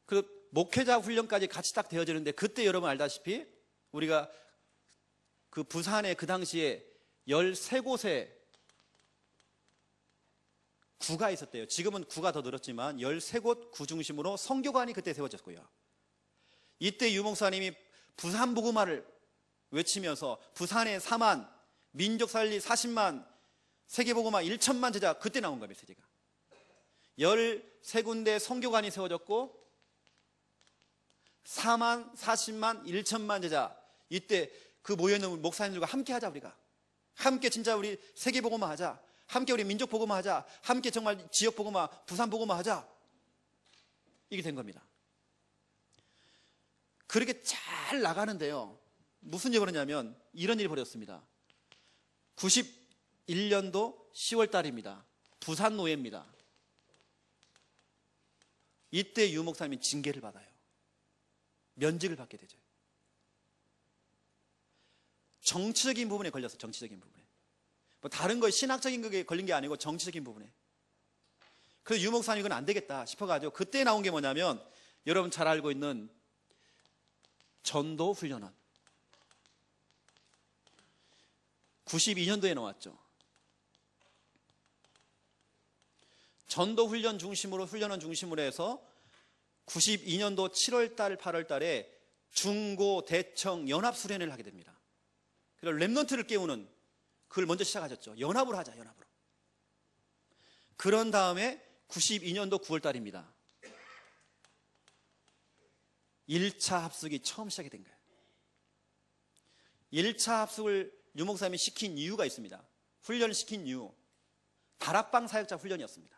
그 목회자 훈련까지 같이 딱 되어지는데, 그때 여러분 알다시피 우리가 그 부산에 그 당시에 13곳에 구가 있었대요. 지금은 구가 더 늘었지만 13곳 구 중심으로 선교관이 그때 세워졌고요. 이때 유 목사님이 부산 복음화를 외치면서 부산에 4만, 민족 살리 40만, 세계 복음화 1천만 제자, 그때 나온 거예요. 메시지가 13군데 선교관이 세워졌고 4만, 40만, 1천만 제자. 이때 그 모여있는 목사님들과 함께 하자. 우리가 함께 진짜 우리 세계 복음화 하자. 함께 우리 민족 복음화 하자. 함께 정말 지역 복음화, 부산 복음화 하자. 이게 된 겁니다. 그렇게 잘 나가는데요, 무슨 일이 벌어졌냐면 이런 일이 벌어졌습니다. 91년도 10월 달입니다. 부산 노예입니다. 이때 유 목사님이 징계를 받아요. 면직을 받게 되죠. 정치적인 부분에 걸려서, 정치적인 부분에. 다른 거에 신학적인 것에 걸린 게 아니고 정치적인 부분에. 그래서 유 목사님 이건 안 되겠다 싶어가지고 그때 나온 게 뭐냐면 여러분 잘 알고 있는 전도 훈련원. 92년도에 나왔죠. 전도 훈련 중심으로, 훈련원 중심으로 해서 92년도 7월 달, 8월 달에 중고, 대청, 연합 수련회를 하게 됩니다. 그래서 렘넌트를 깨우는, 그걸 먼저 시작하셨죠. 연합으로 하자, 연합으로. 그런 다음에 92년도 9월 달입니다. 1차 합숙이 처음 시작이 된 거예요. 1차 합숙을 유 목사님이 시킨 이유가 있습니다. 훈련을 시킨 이유, 다락방 사역자 훈련이었습니다.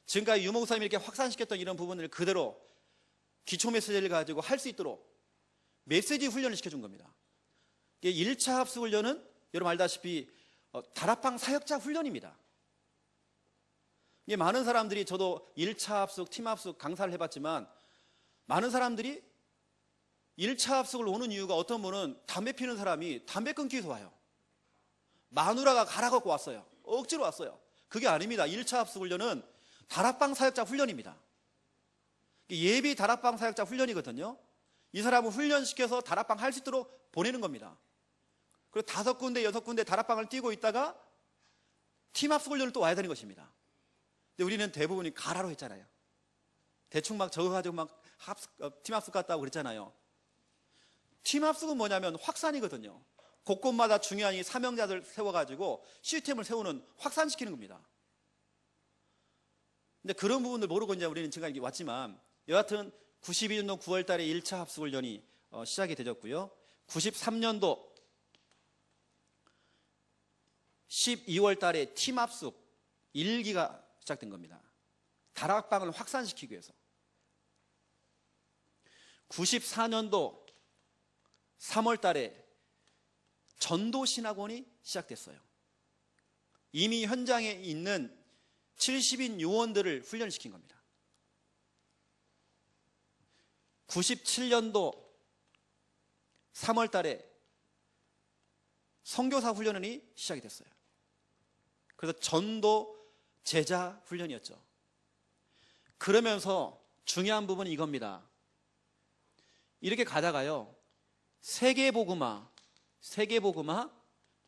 지금까지 유 목사님이 이렇게 확산시켰던 이런 부분을 그대로 기초 메시지를 가지고 할 수 있도록 메시지 훈련을 시켜준 겁니다. 이게 1차 합숙훈련은 여러분 알다시피 다락방 사역자 훈련입니다. 이게 많은 사람들이, 저도 1차 합숙, 팀 합숙 강사를 해봤지만 많은 사람들이 1차 합숙을 오는 이유가, 어떤 분은 담배 피는 사람이 담배 끊기 위해서 와요. 마누라가 갈아 갖고 왔어요. 억지로 왔어요. 그게 아닙니다. 1차 합숙 훈련은 다락방 사역자 훈련입니다. 예비 다락방 사역자 훈련이거든요. 이 사람을 훈련시켜서 다락방 할 수 있도록 보내는 겁니다. 그리고 5군데, 6군데 다락방을 뛰고 있다가 팀 합숙 훈련을 또 와야 되는 것입니다. 근데 우리는 대부분이 가라로 했잖아요. 대충 막 저거 가지고 막 팀 합숙 갔다고 그랬잖아요. 팀 합숙은 뭐냐면 확산이거든요. 곳곳마다 중요한 이 사명자들 세워가지고 시스템을 세우는, 확산시키는 겁니다. 근데 그런 부분들 모르고 이제 우리는 지금까지 왔지만, 여하튼 92년도 9월 달에 1차 합숙 훈련이 시작이 되었고요. 93년도 12월 달에 팀 합숙 1기가 시작된 겁니다. 다락방을 확산시키기 위해서. 94년도 3월 달에 전도신학원이 시작됐어요. 이미 현장에 있는 70인 요원들을 훈련시킨 겁니다. 97년도 3월 달에 선교사 훈련이 시작이 됐어요. 그래서 전도 제자 훈련이었죠. 그러면서 중요한 부분은 이겁니다. 이렇게 가다가요, 세계복음화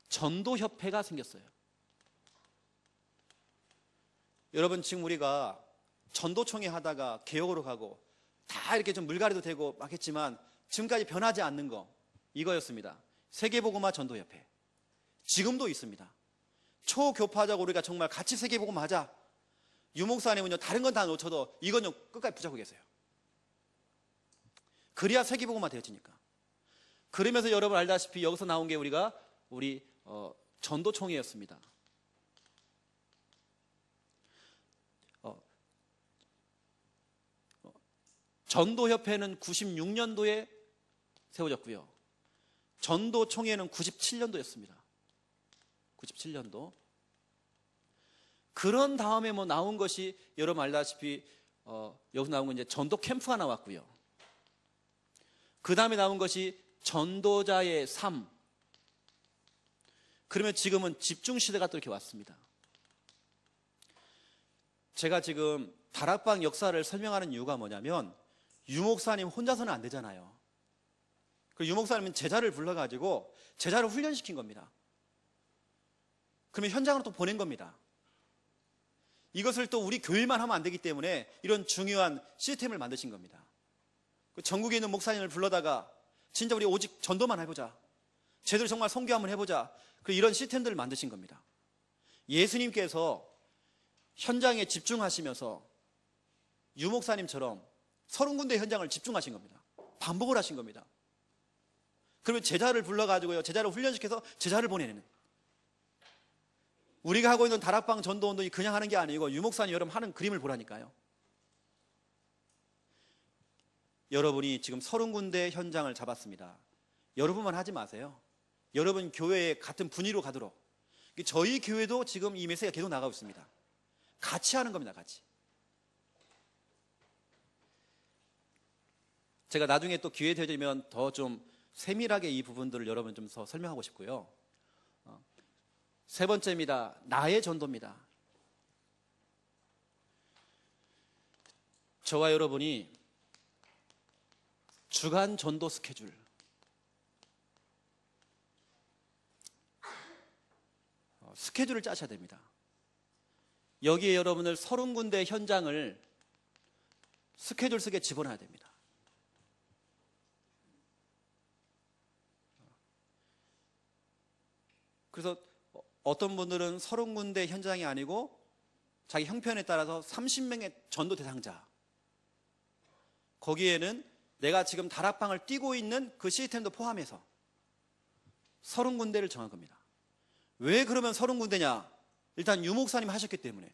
전도협회가 생겼어요. 여러분, 지금 우리가 전도총회 하다가 개혁으로 가고 다 이렇게 좀 물갈이도 되고 막 했지만 지금까지 변하지 않는 거, 이거였습니다. 세계복음화 전도협회. 지금도 있습니다. 초교파적으로 우리가 정말 같이 세계복음화 하자. 유목사님은요, 다른 건 다 놓쳐도 이건요 끝까지 붙잡고 계세요. 그래야 세계복음화 되어지니까. 그러면서 여러분 알다시피 여기서 나온 게 우리 전도총회였습니다. 전도협회는 96년도에 세워졌고요. 전도총회는 97년도였습니다. 97년도. 그런 다음에 나온 것이 여러분 알다시피 여기서 나온 건 이제 전도 캠프가 나왔고요. 그 다음에 나온 것이 전도자의 삶. 그러면 지금은 집중시대가 또 이렇게 왔습니다. 제가 지금 다락방 역사를 설명하는 이유가 뭐냐면, 유목사님 혼자서는 안 되잖아요. 그리고 유목사님은 제자를 불러가지고 제자를 훈련시킨 겁니다. 그러면 현장으로 또 보낸 겁니다. 이것을 또 우리 교회만 하면 안 되기 때문에 이런 중요한 시스템을 만드신 겁니다. 전국에 있는 목사님을 불러다가 진짜 우리 오직 전도만 해보자, 제대로 정말 선교 한번 해보자, 이런 시스템들을 만드신 겁니다. 예수님께서 현장에 집중하시면서 유목사님처럼 30군데 현장을 집중하신 겁니다. 반복을 하신 겁니다. 그러면 제자를 불러가지고요, 제자를 훈련시켜서 제자를 보내는, 우리가 하고 있는 다락방 전도 운동이 그냥 하는 게 아니고 유목사님 여러분 하는 그림을 보라니까요. 여러분이 지금 30군데 현장을 잡았습니다. 여러분만 하지 마세요. 여러분 교회에 같은 분위기로 가도록. 저희 교회도 지금 이 메시지가 계속 나가고 있습니다. 같이 하는 겁니다. 같이. 제가 나중에 또 기회 되면 더 좀 세밀하게 이 부분들을 여러분 좀 더 설명하고 싶고요. 세 번째입니다. 나의 전도입니다. 저와 여러분이 주간 전도 스케줄, 스케줄을 짜셔야 됩니다. 여기에 여러분을 30군데 현장을 스케줄 속에 집어넣어야 됩니다. 그래서 어떤 분들은 30군데 현장이 아니고 자기 형편에 따라서 30명의 전도 대상자, 거기에는 내가 지금 다락방을 뛰고 있는 그 시스템도 포함해서 30군데를 정한 겁니다. 왜 그러면 30군데냐? 일단 유목사님 하셨기 때문에.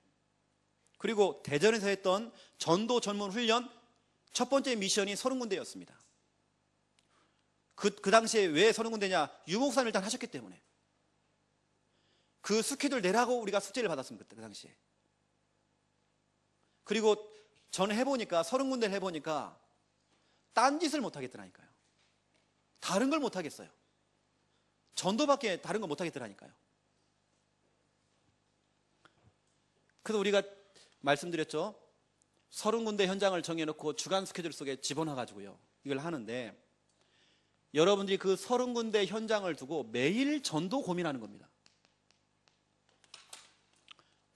그리고 대전에서 했던 전도 전문 훈련 첫 번째 미션이 30군데였습니다. 그 당시에 왜 서른 군데냐? 유목사를 일단 하셨기 때문에. 그 스케줄 내라고 우리가 숙제를 받았습니다. 그 당시에. 그리고 저는 해보니까, 서른 군데를 해보니까 딴짓을 못하겠더라니까요. 다른 걸 못하겠어요. 전도밖에 다른 걸 못하겠더라니까요. 그래서 우리가 말씀드렸죠. 서른 군데 현장을 정해놓고 주간 스케줄 속에 집어넣어가지고요, 이걸 하는데, 여러분들이 그 서른 군데 현장을 두고 매일 전도 고민하는 겁니다.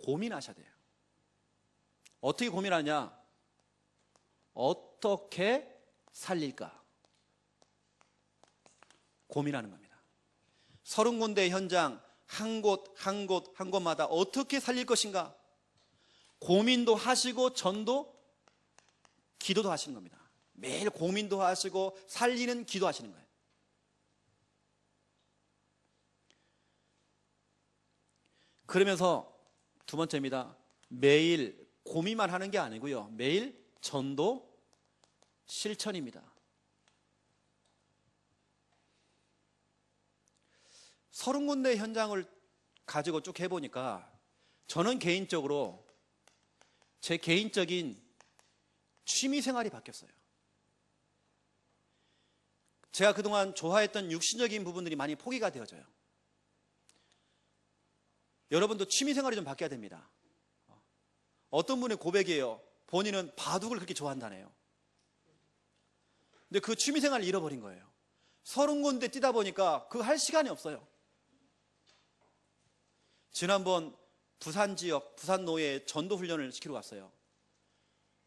고민하셔야 돼요. 어떻게 고민하냐? 어떻게 살릴까? 고민하는 겁니다. 서른 군데 현장 한 곳 한 곳 한 곳마다 어떻게 살릴 것인가? 고민도 하시고 전도, 기도도 하시는 겁니다. 매일 고민도 하시고 살리는 기도 하시는 거예요. 그러면서 두 번째입니다. 매일 고민만 하는 게 아니고요, 매일 전도 실천입니다. 서른 군데 현장을 가지고 쭉 해보니까 저는 개인적으로 제 개인적인 취미 생활이 바뀌었어요. 제가 그동안 좋아했던 육신적인 부분들이 많이 포기가 되어져요. 여러분도 취미 생활이 좀 바뀌어야 됩니다. 어떤 분의 고백이에요. 본인은 바둑을 그렇게 좋아한다네요. 근데 그 취미 생활을 잃어버린 거예요. 서른 군데 뛰다 보니까 그거 할 시간이 없어요. 지난번 부산 지역, 부산 노예에 전도 훈련을 시키러 갔어요.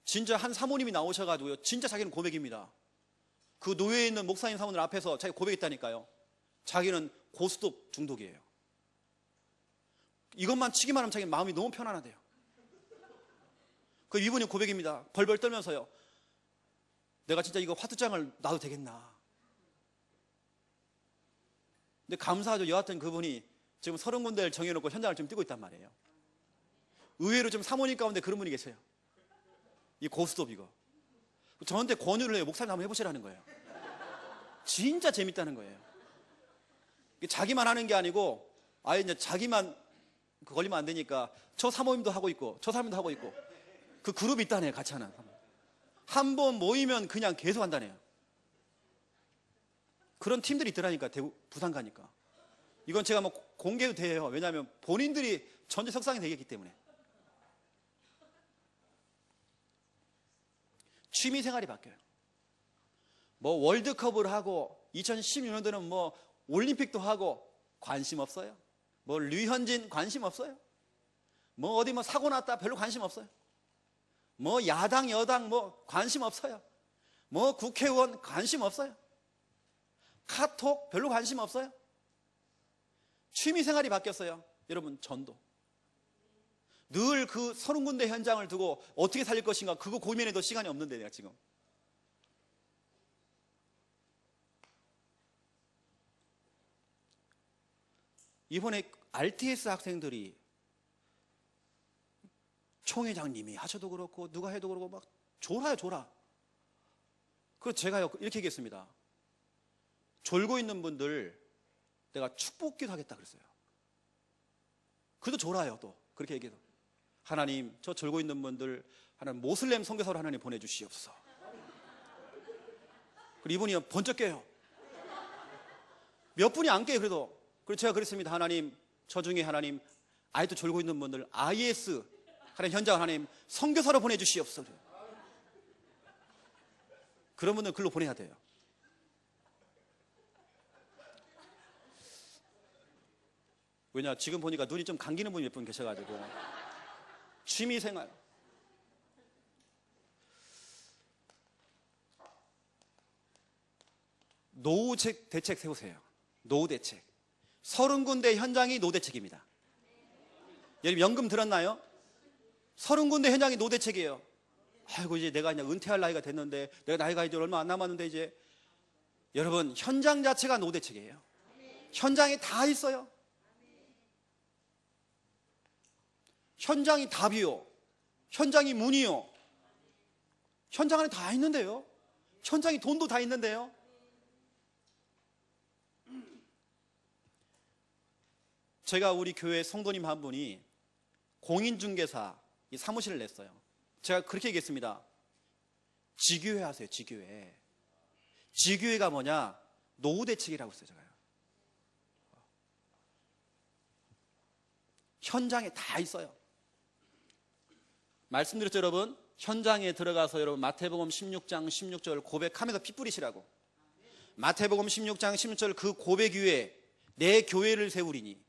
진짜 한 사모님이 나오셔가지고요, 진짜 자기는 고백입니다. 그 노예에 있는 목사님 사모님 앞에서 자기가 고백했다니까요. 자기는 고스톱 중독이에요. 이것만 치기만 하면 자기는 마음이 너무 편안하대요. 그 이분이 고백입니다. 벌벌 떨면서요, 내가 진짜 이거 화투장을 놔도 되겠나. 근데 감사하죠. 여하튼 그분이 지금 서른 군데를 정해놓고 현장을 좀 뛰고 있단 말이에요. 의외로 좀 사모님 가운데 그런 분이 계세요. 이 고스톱 이거. 저한테 권유를 해요. 목사님 한번 해보시라는 거예요. 진짜 재밌다는 거예요. 자기만 하는 게 아니고 아예 이제 자기만 걸리면 안 되니까 저 사모님도 하고 있고 저 사모님도 하고 있고 그 그룹이 있다네요. 같이 하는. 한 번 모이면 그냥 계속 한다네요. 그런 팀들이 있더라니까. 부산 가니까. 이건 제가 뭐 공개도 돼요. 왜냐하면 본인들이 전지석상이 되겠기 때문에. 취미 생활이 바뀌어요. 뭐 월드컵을 하고 2016년도는 뭐 올림픽도 하고 관심 없어요. 뭐 류현진 관심 없어요. 뭐 어디 뭐 사고 났다 별로 관심 없어요. 뭐 야당 여당 뭐 관심 없어요. 뭐 국회의원 관심 없어요. 카톡 별로 관심 없어요. 취미 생활이 바뀌었어요. 여러분, 전도. 늘 그 서른 군데 현장을 두고 어떻게 살릴 것인가 그거 고민해도 시간이 없는데 내가 지금. 이번에 RTS 학생들이 총회장님이 하셔도 그렇고 누가 해도 그렇고 막 졸아요, 졸아. 그래서 제가 이렇게 얘기했습니다. 졸고 있는 분들 내가 축복기도 하겠다 그랬어요. 그래도 졸아요. 또 그렇게 얘기해도 하나님, 저 졸고 있는 분들 하나님 모슬렘 선교사로 하나님 보내주시옵소서. 그리고 이분이 번쩍 깨요. 몇 분이 안 깨요. 그래도. 그래서 제가 그랬습니다. 하나님, 저 중에 하나님 아직도 졸고 있는 분들 IS 하나님 현장 하나님 선교사로 보내주시옵소서. 그런 분들 글로 보내야 돼요. 왜냐, 지금 보니까 눈이 좀 감기는 분이 몇 분 계셔가지고. 취미생활. 노후 대책 세우세요. 노후 대책. 서른 군데 현장이 노후 대책입니다. 여러분 연금 들었나요? 서른 군데 현장이 노후 대책이에요. 아이고, 이제 내가 그냥 은퇴할 나이가 됐는데, 내가 나이가 이제 얼마 안 남았는데, 이제. 여러분, 현장 자체가 노후 대책이에요. 현장에 다 있어요. 현장이 답이요. 현장이 문이요. 현장 안에 다 있는데요. 현장이 돈도 다 있는데요. 제가 우리 교회 성도님 한 분이 공인중개사 이 사무실을 냈어요. 제가 그렇게 얘기했습니다. 지교회 하세요. 지교회. 지교회가 뭐냐? 노후 대책이라고 했어요. 제가요. 현장에 다 있어요. 말씀드렸죠, 여러분. 현장에 들어가서 여러분 마태복음 16장 16절 고백하면서 피 뿌리시라고. 마태복음 16장 16절 그 고백 위에 내 교회를 세우리니.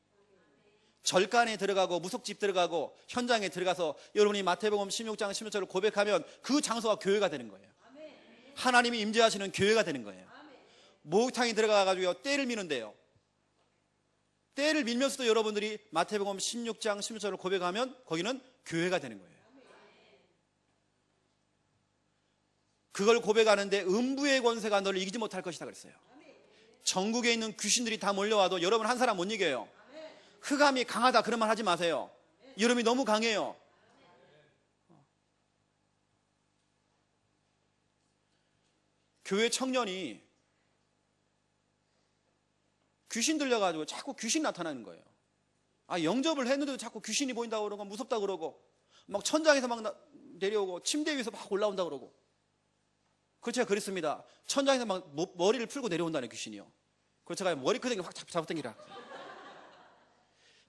절간에 들어가고 무속집 들어가고 현장에 들어가서 여러분이 마태복음 16장 16절을 고백하면 그 장소가 교회가 되는 거예요. 하나님이 임재하시는 교회가 되는 거예요. 목욕탕에 들어가가지고 때를 미는데요. 때를 밀면서도 여러분들이 마태복음 16장 16절을 고백하면 거기는 교회가 되는 거예요. 그걸 고백하는데 음부의 권세가 너를 이기지 못할 것이다 그랬어요. 전국에 있는 귀신들이 다 몰려와도 여러분 한 사람 못 이겨요. 흑암이 강하다 그런 말 하지 마세요. 여러분이 너무 강해요. 교회 청년이 귀신 들려가지고 자꾸 귀신 나타나는 거예요. 영접을 했는데도 자꾸 귀신이 보인다고 그러고 무섭다고 그러고 막 천장에서 막 내려오고 침대 위에서 막 올라온다고 그러고. 그래서 제가 그랬습니다. 천장에서 막 머리를 풀고 내려온다는 귀신이요. 그래서 제가 머리끄댕이 확 잡아당기라.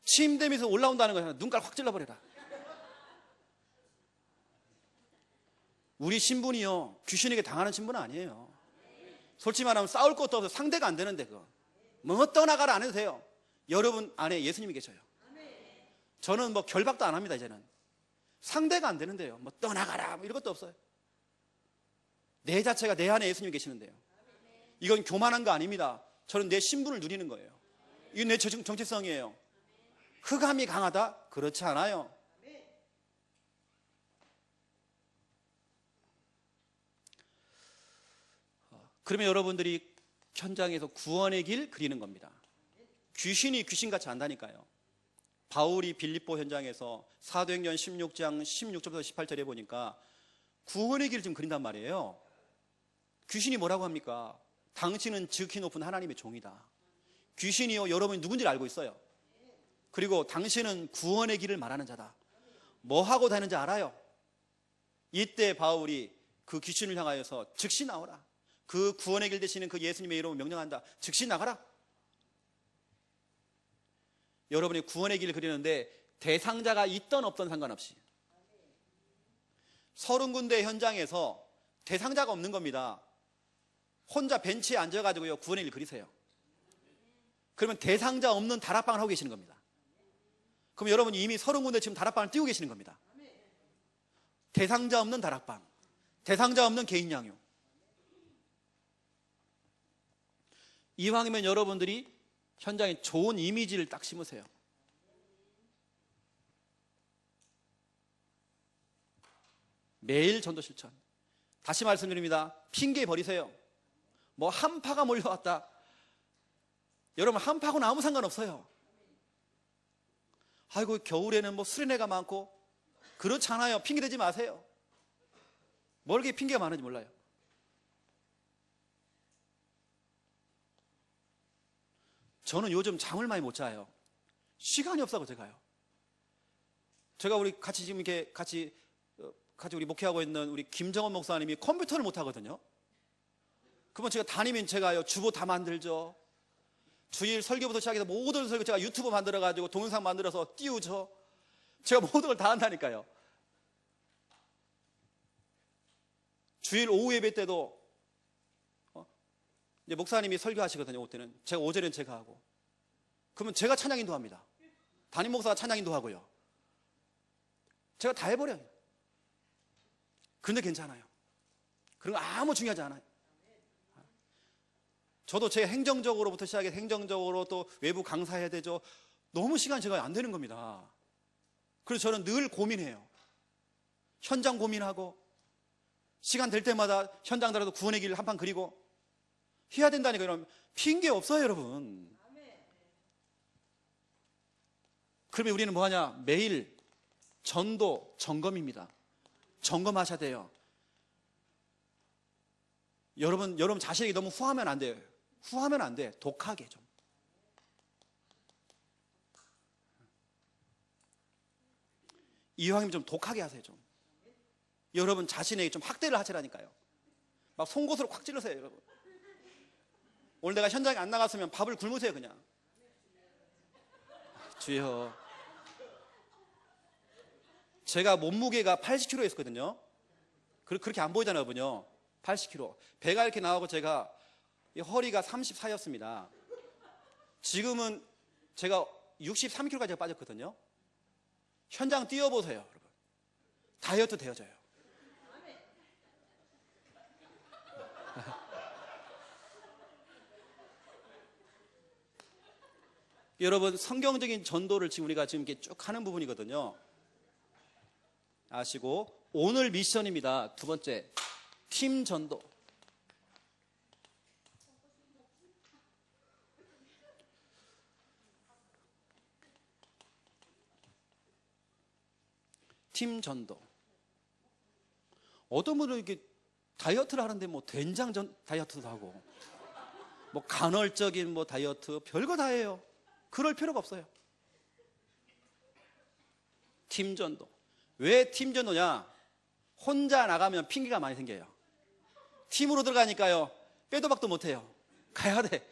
침대 위에서 올라온다는 거예요. 눈깔 확 찔러버려라. 우리 신분이요 귀신에게 당하는 신분은 아니에요. 솔직히 말하면 싸울 것도 없어요. 상대가 안 되는데 그거 뭐 떠나가라 안 해도 돼요. 여러분 안에 예수님이 계셔요. 저는 뭐 결박도 안 합니다. 이제는 상대가 안 되는데요. 뭐 떠나가라 뭐 이런 것도 없어요. 내 자체가 내 안에 예수님이 계시는데요. 이건 교만한 거 아닙니다. 저는 내 신분을 누리는 거예요. 이건 내 정체성이에요. 흑암이 강하다? 그렇지 않아요. 그러면 여러분들이 현장에서 구원의 길 그리는 겁니다. 귀신이 귀신같이 안다니까요. 바울이 빌립보 현장에서 사도행전 16장 16절부터 18절에 보니까 구원의 길을 좀 그린단 말이에요. 귀신이 뭐라고 합니까? 당신은 지극히 높은 하나님의 종이다. 귀신이요 여러분이 누군지를 알고 있어요. 그리고 당신은 구원의 길을 말하는 자다. 뭐 하고 다니는지 알아요. 이때 바울이 그 귀신을 향하여서 즉시 나오라. 그 구원의 길 되시는 그 예수님의 이름으로 명령한다. 즉시 나가라. 여러분이 구원의 길을 그리는데 대상자가 있던 없던 상관없이 30군데 현장에서 대상자가 없는 겁니다. 혼자 벤치에 앉아가지고요 구원의 길 그리세요. 그러면 대상자 없는 다락방을 하고 계시는 겁니다. 그럼 여러분이 이미 30군데 지금 다락방을 띄우고 계시는 겁니다. 대상자 없는 다락방, 대상자 없는 개인 양육. 이왕이면 여러분들이 현장에 좋은 이미지를 딱 심으세요. 매일 전도 실천. 다시 말씀드립니다. 핑계 버리세요. 뭐 한파가 몰려왔다. 여러분 한파하고는 아무 상관없어요. 아이고 겨울에는 뭐 수련회가 많고 그렇잖아요. 핑계 대지 마세요. 뭘 이렇게 핑계가 많은지 몰라요. 저는 요즘 잠을 많이 못 자요. 시간이 없어서 제가 우리 같이 지금 이렇게 같이 우리 목회하고 있는 우리 김정원 목사님이 컴퓨터를 못 하거든요. 그러면 제가 다니면 제가요 주보 다 만들죠. 주일 설교부터 시작해서 모든 설교 제가 유튜브 만들어가지고 동영상 만들어서 띄우죠. 제가 모든 걸 다 한다니까요. 주일 오후 예배 때도 이제 목사님이 설교하시거든요. 그때는 제가 오전에는 제가 하고 그러면 제가 찬양 인도합니다. 담임 목사가 찬양 인도하고요. 제가 다 해버려요. 근데 괜찮아요. 그런 거 아무 중요하지 않아요. 저도 제 행정적으로부터 시작해서 행정적으로 또 외부 강사해야 되죠. 너무 시간이 제가 안 되는 겁니다. 그래서 저는 늘 고민해요. 현장 고민하고 시간 될 때마다 현장더라도 구원의 길을 한판 그리고 해야 된다니까. 그러면 핑계 없어요, 여러분. 그러면 우리는 뭐하냐? 매일 전도 점검입니다. 점검하셔야 돼요. 여러분 자신에게 너무 후하면 안 돼요. 후하면 안 돼. 독하게 좀. 이왕이면 좀 독하게 하세요. 좀 여러분 자신에게 좀 학대를 하시라니까요. 막 송곳으로 콱 찔러세요. 여러분 오늘 내가 현장에 안 나갔으면 밥을 굶으세요. 그냥 주여. 제가 몸무게가 80kg였거든요. 그렇게 안 보이잖아요, 여러분요. 80kg. 배가 이렇게 나오고 제가 허리가 34였습니다. 지금은 제가 63kg까지 빠졌거든요. 현장 뛰어보세요, 여러분. 다이어트 되어져요. 여러분, 성경적인 전도를 지금 우리가 지금 이렇게 쭉 하는 부분이거든요. 아시고, 오늘 미션입니다. 두 번째, 팀 전도. 팀 전도. 어떤 분은 이렇게 다이어트를 하는데 뭐 된장 다이어트도 하고, 뭐 간헐적인 뭐 다이어트, 별거 다 해요. 그럴 필요가 없어요. 팀 전도. 왜 팀 전도냐? 혼자 나가면 핑계가 많이 생겨요. 팀으로 들어가니까요, 빼도 박도 못해요. 가야 돼.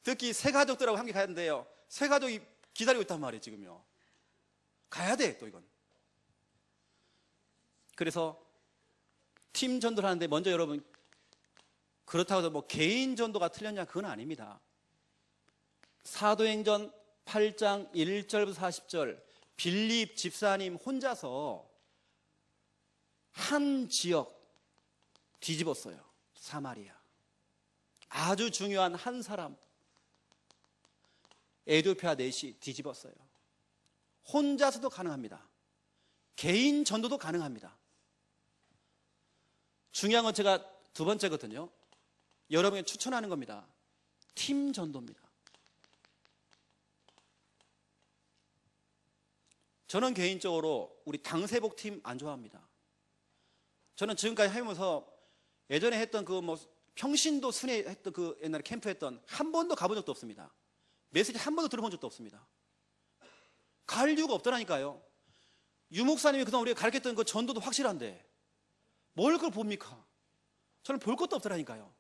특히 새 가족들하고 함께 가야 된대요. 새 가족이 기다리고 있단 말이에요, 지금요. 가야 돼, 또 이건. 그래서 팀 전도를 하는데 먼저 여러분, 그렇다고 해서 뭐 개인 전도가 틀렸냐? 그건 아닙니다. 사도행전 8장 1절부터 40절, 빌립 집사님 혼자서 한 지역 뒤집었어요. 사마리아. 아주 중요한 한 사람, 에디오피아 넷이 뒤집었어요. 혼자서도 가능합니다. 개인 전도도 가능합니다. 중요한 건 제가 두 번째거든요. 여러분에게 추천하는 겁니다. 팀 전도입니다. 저는 개인적으로 우리 당세복 팀 안 좋아합니다. 저는 지금까지 하면서 예전에 했던 그 뭐 평신도 순회 했던 그 옛날에 캠프 했던 한 번도 가본 적도 없습니다. 메시지 한 번도 들어본 적도 없습니다. 갈 이유가 없더라니까요. 유 목사님이 그동안 우리가 가르쳤던 그 전도도 확실한데 뭘 그걸 봅니까? 저는 볼 것도 없더라니까요.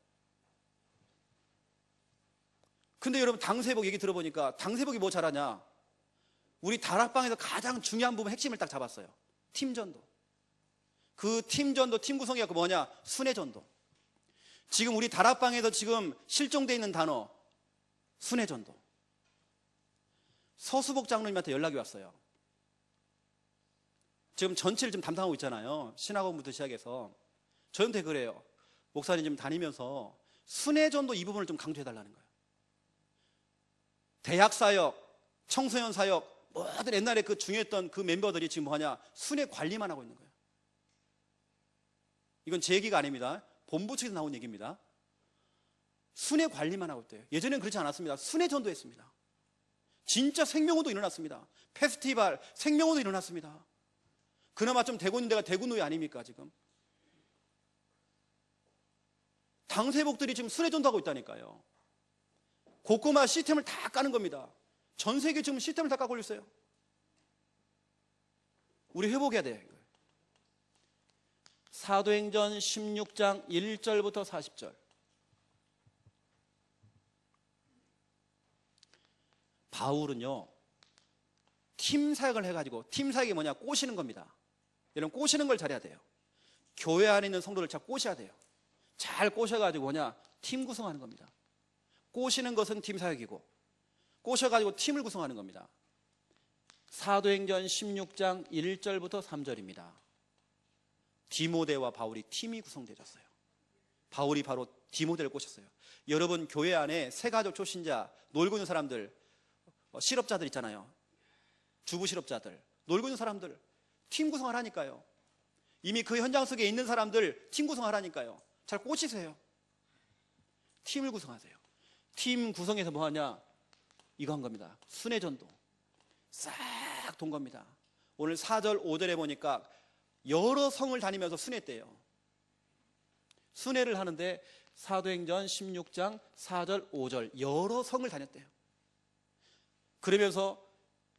근데 여러분 당세복 얘기 들어보니까 당세복이 뭐 잘하냐? 우리 다락방에서 가장 중요한 부분 핵심을 딱 잡았어요. 팀 전도. 그 팀 전도, 팀 구성이 뭐냐? 순회 전도. 지금 우리 다락방에서 지금 실종되어 있는 단어 순회 전도. 서수복 장로님한테 연락이 왔어요. 지금 전체를 좀 담당하고 있잖아요. 신학원부터 시작해서. 저한테 그래요. 목사님 좀 다니면서 순회 전도 이 부분을 좀 강조해달라는 거예요. 대학 사역, 청소년 사역, 모든 옛날에 그 중요했던 그 멤버들이 지금 뭐하냐? 순회 관리만 하고 있는 거예요. 이건 제 얘기가 아닙니다. 본부 측에서 나온 얘기입니다. 순회 관리만 하고 있대요. 예전에는 그렇지 않았습니다. 순회 전도했습니다. 진짜 생명호도 일어났습니다. 페스티벌, 생명호도 일어났습니다. 그나마 좀 되고 있는 데가 대구노예 아닙니까 지금? 당세복들이 지금 순회 전도하고 있다니까요. 곳곳마다 시스템을 다 까는 겁니다. 전 세계 지금 시스템을 다 까고 있어요. 우리 회복해야 돼요. 사도행전 16장 1절부터 40절. 바울은요, 팀 사역을 해가지고, 팀 사역이 뭐냐? 꼬시는 겁니다. 여러분, 꼬시는 걸 잘해야 돼요. 교회 안에 있는 성도를 잘 꼬셔야 돼요. 잘 꼬셔가지고 뭐냐? 팀 구성하는 겁니다. 꼬시는 것은 팀 사역이고, 꼬셔가지고 팀을 구성하는 겁니다. 사도행전 16장 1절부터 3절입니다. 디모데와 바울이 팀이 구성되었어요. 바울이 바로 디모데를 꼬셨어요. 여러분, 교회 안에 새가족 초신자, 놀고 있는 사람들, 실업자들 있잖아요. 주부 실업자들, 놀고 있는 사람들, 팀 구성을 하니까요. 이미 그 현장 속에 있는 사람들 팀 구성을 하니까요. 잘 꼬시세요. 팀을 구성하세요. 팀 구성해서 뭐 하냐? 이거 한 겁니다. 순회 전도. 싹 돈 겁니다. 오늘 4절, 5절에 보니까 여러 성을 다니면서 순회때요. 순회를 하는데 사도행전 16장 4절, 5절 여러 성을 다녔대요. 그러면서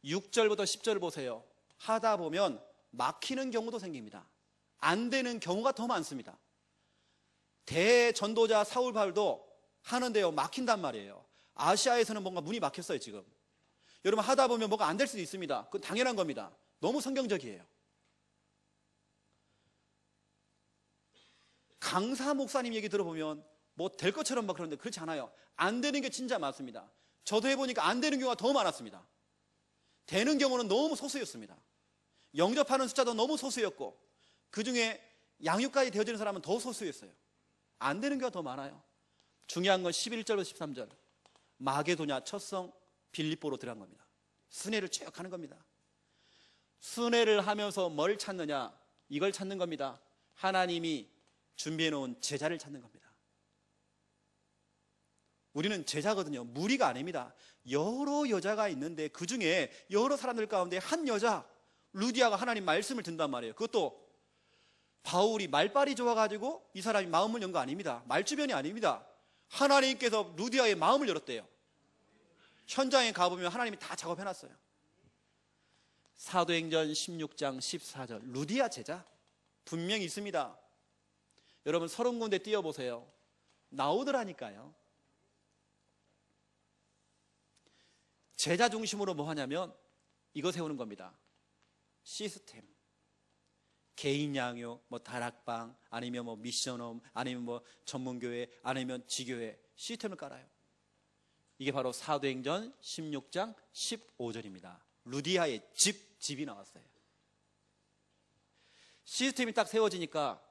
6절부터 10절을 보세요. 하다 보면 막히는 경우도 생깁니다. 안 되는 경우가 더 많습니다. 대전도자 사울 바울도 하는데요, 막힌단 말이에요. 아시아에서는 뭔가 문이 막혔어요, 지금. 여러분, 하다 보면 뭐가 안 될 수도 있습니다. 그건 당연한 겁니다. 너무 성경적이에요. 강사 목사님 얘기 들어보면 뭐 될 것처럼 막 그러는데 그렇지 않아요. 안 되는 게 진짜 많습니다. 저도 해보니까 안 되는 경우가 더 많았습니다. 되는 경우는 너무 소수였습니다. 영접하는 숫자도 너무 소수였고, 그 중에 양육까지 되어지는 사람은 더 소수였어요. 안 되는 경우가 더 많아요. 중요한 건 11절부터 13절. 마게도냐 첫성 빌립보로 들어간 겁니다. 순회를 쭉 하는 겁니다. 순회를 하면서 뭘 찾느냐? 이걸 찾는 겁니다. 하나님이 준비해 놓은 제자를 찾는 겁니다. 우리는 제자거든요. 무리가 아닙니다. 여러 여자가 있는데 그 중에 여러 사람들 가운데 한 여자, 루디아가 하나님 말씀을 듣는단 말이에요. 그것도 바울이 말빨이 좋아가지고 이 사람이 마음을 연 거 아닙니다. 말주변이 아닙니다. 하나님께서 루디아의 마음을 열었대요. 현장에 가보면 하나님이 다 작업해놨어요. 사도행전 16장 14절. 루디아 제자 분명히 있습니다. 여러분 30군데 띄워보세요. 나오더라니까요. 제자 중심으로 뭐 하냐면 이거 세우는 겁니다. 시스템. 개인 양육, 뭐 다락방, 아니면 뭐 미션홈, 아니면 뭐 전문교회, 아니면 지교회 시스템을 깔아요. 이게 바로 사도행전 16장 15절입니다. 루디아의 집이 나왔어요. 시스템이 딱 세워지니까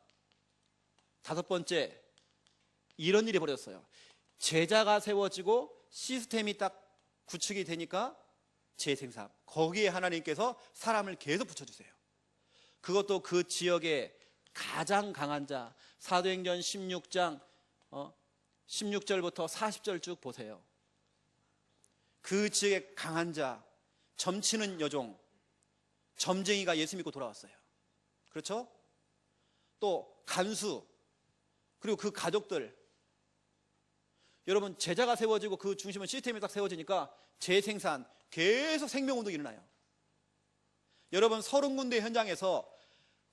다섯 번째, 이런 일이 벌어졌어요. 제자가 세워지고 시스템이 딱 구축이 되니까 재생산. 거기에 하나님께서 사람을 계속 붙여주세요. 그것도 그 지역의 가장 강한 자. 사도행전 16장 16절부터 40절 쭉 보세요. 그 지역의 강한 자, 점치는 여종, 점쟁이가 예수 믿고 돌아왔어요. 그렇죠? 또 간수, 그리고 그 가족들. 여러분, 제자가 세워지고 그 중심은 시스템이 딱 세워지니까 재생산, 계속 생명운동이 일어나요. 여러분, 30군데 현장에서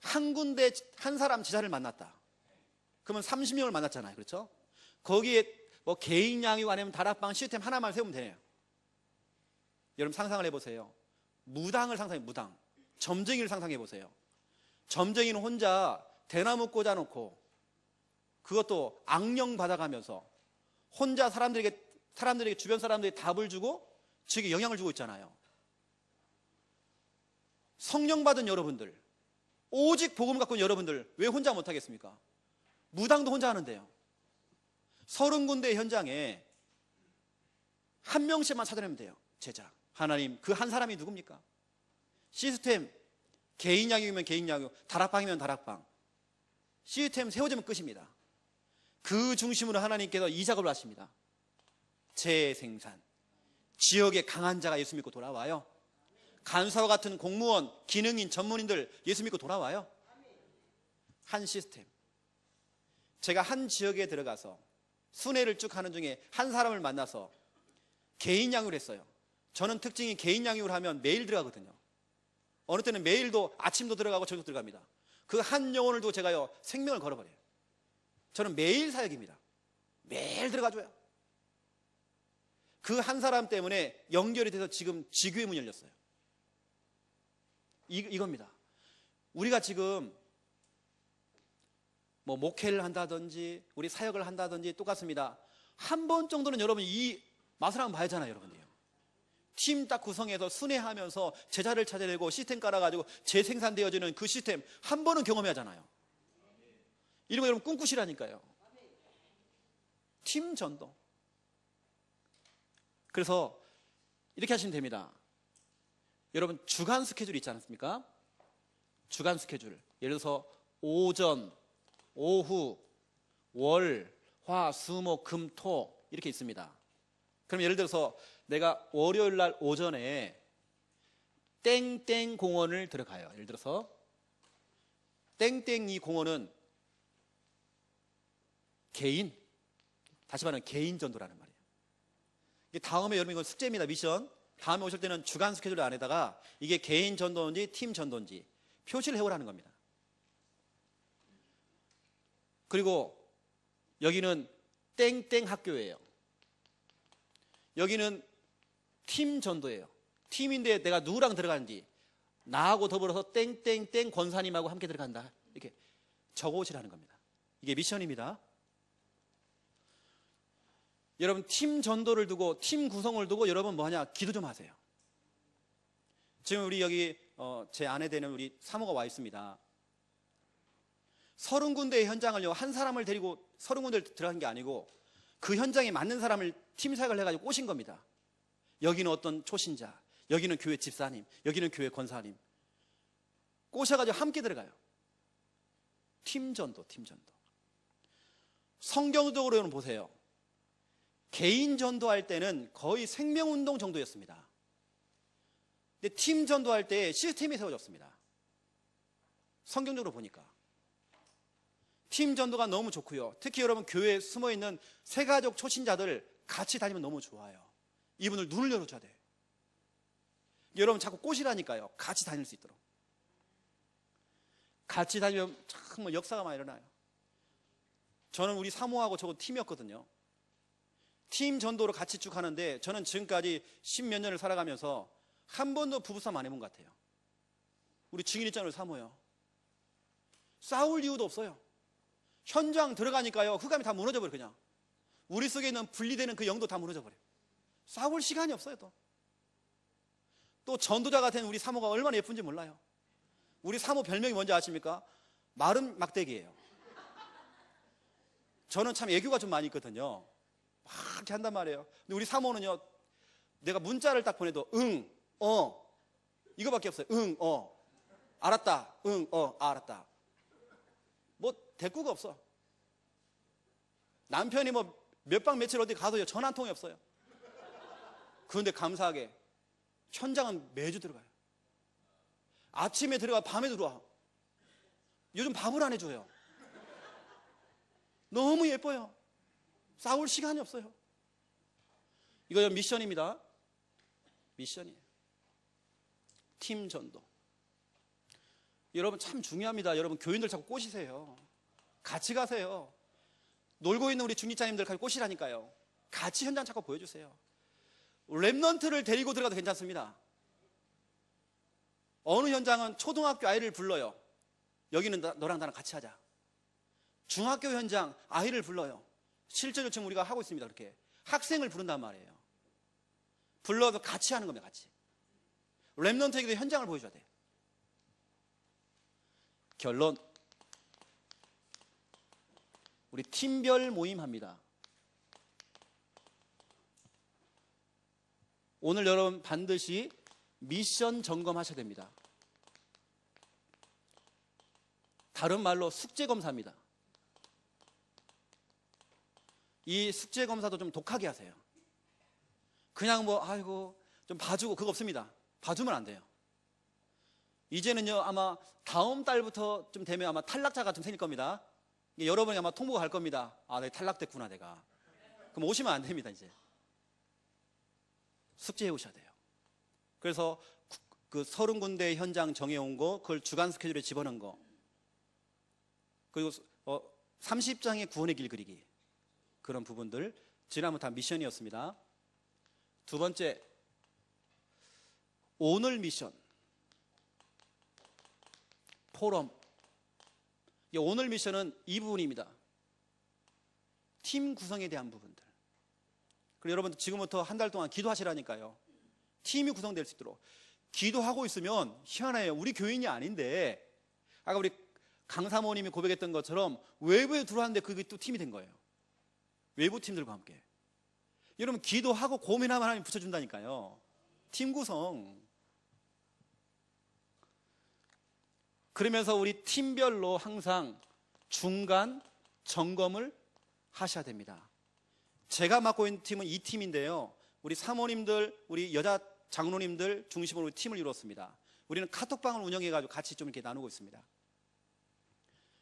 한 군데 한 사람 제자를 만났다. 그러면 30명을 만났잖아요. 그렇죠? 거기에 뭐 개인 양육 아니면 다락방 시스템 하나만 세우면 되네요. 여러분 상상을 해보세요. 무당을 상상해, 무당. 점쟁이를 상상해 보세요. 점쟁이는 혼자 대나무 꽂아놓고 그것도 악령 받아가면서 혼자 사람들에게 주변 사람들이 답을 주고 지에게 영향을 주고 있잖아요. 성령 받은 여러분들, 오직 복음 갖고 있는 여러분들 왜 혼자 못하겠습니까? 무당도 혼자 하는데요. 30군데 현장에 한 명씩만 찾아내면 돼요. 제자. 하나님, 그 한 사람이 누굽니까? 시스템, 개인 양육이면 개인 양육, 다락방이면 다락방. 시스템 세워지면 끝입니다. 그 중심으로 하나님께서 이 작업을 하십니다. 재생산. 지역의 강한 자가 예수 믿고 돌아와요. 간사와 같은 공무원, 기능인, 전문인들 예수 믿고 돌아와요. 한 시스템. 제가 한 지역에 들어가서 순회를 쭉 하는 중에 한 사람을 만나서 개인 양육을 했어요. 저는 특징이 개인 양육을 하면 매일 들어가거든요. 어느 때는 매일도 아침도 들어가고 저녁도 들어갑니다. 그 한 영혼을 두고 제가요 생명을 걸어버려요. 저는 매일 사역입니다. 매일 들어가줘요. 그 한 사람 때문에 연결이 돼서 지금 지교회 문이 열렸어요. 이겁니다. 우리가 지금 뭐 목회를 한다든지 우리 사역을 한다든지 똑같습니다. 한 번 정도는 여러분 이 맛을 한번 봐야잖아요. 여러분이요. 팀 딱 구성해서 순회하면서 제자를 찾아내고 시스템 깔아가지고 재생산되어지는 그 시스템 한 번은 경험해야 하잖아요. 이런 거 여러분 꿈꾸시라니까요. 팀 전도. 그래서 이렇게 하시면 됩니다. 여러분 주간 스케줄이 있지 않습니까? 주간 스케줄. 예를 들어서 오전, 오후, 월, 화, 수, 목, 금, 토 이렇게 있습니다. 그럼 예를 들어서 내가 월요일 날 오전에 땡땡 공원을 들어가요. 예를 들어서 땡땡 이 공원은 개인, 다시 말하면 개인 전도라는 말이에요. 다음에 여러분 이건 숙제입니다. 미션. 다음에 오실 때는 주간 스케줄 안에다가 이게 개인 전도인지 팀 전도인지 표시를 해오라는 겁니다. 그리고 여기는 땡땡 학교예요. 여기는 팀 전도예요. 팀인데 내가 누구랑 들어가는지 나하고 더불어서 땡땡땡 권사님하고 함께 들어간다. 이렇게 적어오시라는 겁니다. 이게 미션입니다. 여러분 팀 전도를 두고 팀 구성을 두고 여러분 뭐하냐? 기도 좀 하세요. 지금 우리 여기 제 아내 되는 우리 사모가 와 있습니다. 30군데의 현장을요 한 사람을 데리고 30군데를 들어간 게 아니고 그 현장에 맞는 사람을 팀 사역을 해가지고 꼬신 겁니다. 여기는 어떤 초신자, 여기는 교회 집사님, 여기는 교회 권사님 꼬셔가지고 함께 들어가요. 팀 전도. 성경적으로 여러분 보세요. 개인 전도할 때는 거의 생명운동 정도였습니다. 근데 팀 전도할 때 시스템이 세워졌습니다. 성경적으로 보니까 팀 전도가 너무 좋고요. 특히 여러분 교회에 숨어있는 새가족 초신자들 같이 다니면 너무 좋아요. 이분들 눈을 열어줘야 돼요. 여러분 자꾸 꼬시라니까요. 같이 다닐 수 있도록. 같이 다니면 참 역사가 많이 일어나요. 저는 우리 사모하고 저거 팀이었거든요. 팀 전도로 같이 쭉 하는데 저는 지금까지 10몇 년을 살아가면서 한 번도 부부싸움 안 해본 것 같아요. 우리 증인 입장으로 사모요. 싸울 이유도 없어요. 현장 들어가니까요 흑암이 다 무너져버려요. 그냥 우리 속에 있는 분리되는 그 영도 다 무너져버려요. 싸울 시간이 없어요. 또 전도자 같은 우리 사모가 얼마나 예쁜지 몰라요. 우리 사모 별명이 뭔지 아십니까? 마른 막대기예요. 저는 참 애교가 좀 많이 있거든요. 막 이렇게 한단 말이에요. 근데 우리 사모는요 내가 문자를 딱 보내도 응, 이거밖에 없어요. 응, 알았다, 응, 알았다. 뭐 대꾸가 없어. 남편이 뭐 몇 박 며칠 어디 가도 전화 한 통이 없어요. 그런데 감사하게 현장은 매주 들어가요. 아침에 들어가 밤에 들어와. 요즘 밥을 안 해줘요. 너무 예뻐요. 싸울 시간이 없어요. 이거 미션입니다. 미션이에요. 팀 전도. 여러분 참 중요합니다. 여러분 교인들 자꾸 꼬시세요. 같이 가세요. 놀고 있는 우리 중직자님들 같이 꼬시라니까요. 같이 현장 자꾸 보여주세요. 랩넌트를 데리고 들어가도 괜찮습니다. 어느 현장은 초등학교 아이를 불러요. 여기는 너랑 나랑 같이 하자. 중학교 현장 아이를 불러요. 실제로 지금 우리가 하고 있습니다. 그렇게 학생을 부른단 말이에요. 불러서 같이 하는 겁니다. 같이. 랩넌트에게도 현장을 보여줘야 돼요. 결론, 우리 팀별 모임 합니다. 오늘 여러분 반드시 미션 점검하셔야 됩니다. 다른 말로 숙제 검사입니다. 이 숙제 검사도 좀 독하게 하세요. 그냥 뭐 아이고 좀 봐주고 그거 없습니다. 봐주면 안 돼요. 이제는요 아마 다음 달부터 좀 되면 아마 탈락자가 좀 생길 겁니다. 여러분이 아마 통보가 갈 겁니다. 아, 내가 탈락됐구나 내가. 그럼 오시면 안 됩니다. 이제 숙제해 오셔야 돼요. 그래서 그 30군데 현장 정해온 거 그걸 주간 스케줄에 집어넣은 거, 그리고 30장의 구원의 길 그리기, 그런 부분들 지난번 다 미션이었습니다. 두 번째, 오늘 미션 포럼. 오늘 미션은 이 부분입니다. 팀 구성에 대한 부분들. 그리고 여러분들 지금부터 한 달 동안 기도하시라니까요. 팀이 구성될 수 있도록. 기도하고 있으면 희한해요. 우리 교인이 아닌데 아까 우리 강사모님이 고백했던 것처럼 외부에 들어왔는데 그게 또 팀이 된 거예요. 외부 팀들과 함께. 여러분 기도하고 고민하면 하나님 붙여준다니까요. 팀 구성. 그러면서 우리 팀별로 항상 중간 점검을 하셔야 됩니다. 제가 맡고 있는 팀은 이 팀인데요. 우리 사모님들, 우리 여자 장로님들 중심으로 우리 팀을 이루었습니다. 우리는 카톡방을 운영해가지고 같이 좀 이렇게 나누고 있습니다.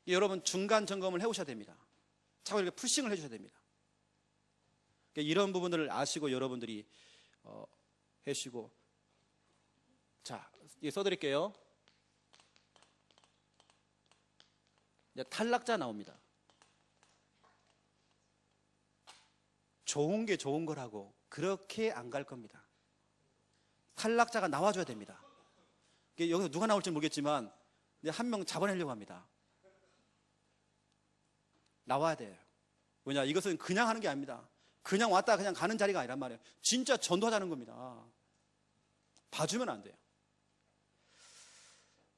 여러분 중간 점검을 해오셔야 됩니다. 자꾸 이렇게 푸싱을 해주셔야 됩니다. 이런 부분들을 아시고 여러분들이 해주시고. 자, 이게 써드릴게요. 이제 탈락자 나옵니다. 좋은 게 좋은 거라고 그렇게 안 갈 겁니다. 탈락자가 나와줘야 됩니다. 여기서 누가 나올지 모르겠지만 한 명 잡아내려고 합니다. 나와야 돼요. 왜냐, 이것은 그냥 하는 게 아닙니다. 그냥 왔다 그냥 가는 자리가 아니란 말이에요. 진짜 전도하자는 겁니다. 봐주면 안 돼요.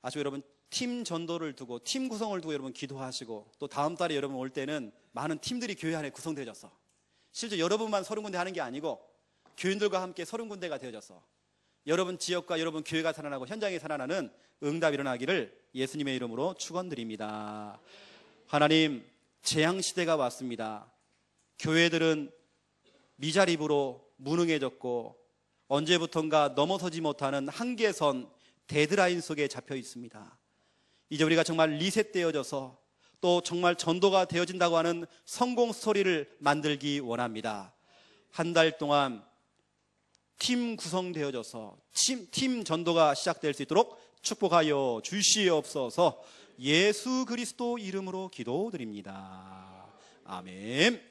아시고 여러분, 팀 전도를 두고 팀 구성을 두고 여러분 기도하시고, 또 다음 달에 여러분 올 때는 많은 팀들이 교회 안에 구성되어졌어. 실제 여러분만 30군데 하는 게 아니고 교인들과 함께 30군데가 되어져서 여러분 지역과 여러분 교회가 살아나고 현장에 살아나는 응답이 일어나기를 예수님의 이름으로 축원드립니다. 하나님, 재앙시대가 왔습니다. 교회들은 미자립으로 무능해졌고 언제부턴가 넘어서지 못하는 한계선, 데드라인 속에 잡혀 있습니다. 이제 우리가 정말 리셋되어져서 또 정말 전도가 되어진다고 하는 성공 스토리를 만들기 원합니다. 한 달 동안 팀 구성되어져서 팀 전도가 시작될 수 있도록 축복하여 주시옵소서. 예수 그리스도 이름으로 기도드립니다. 아멘.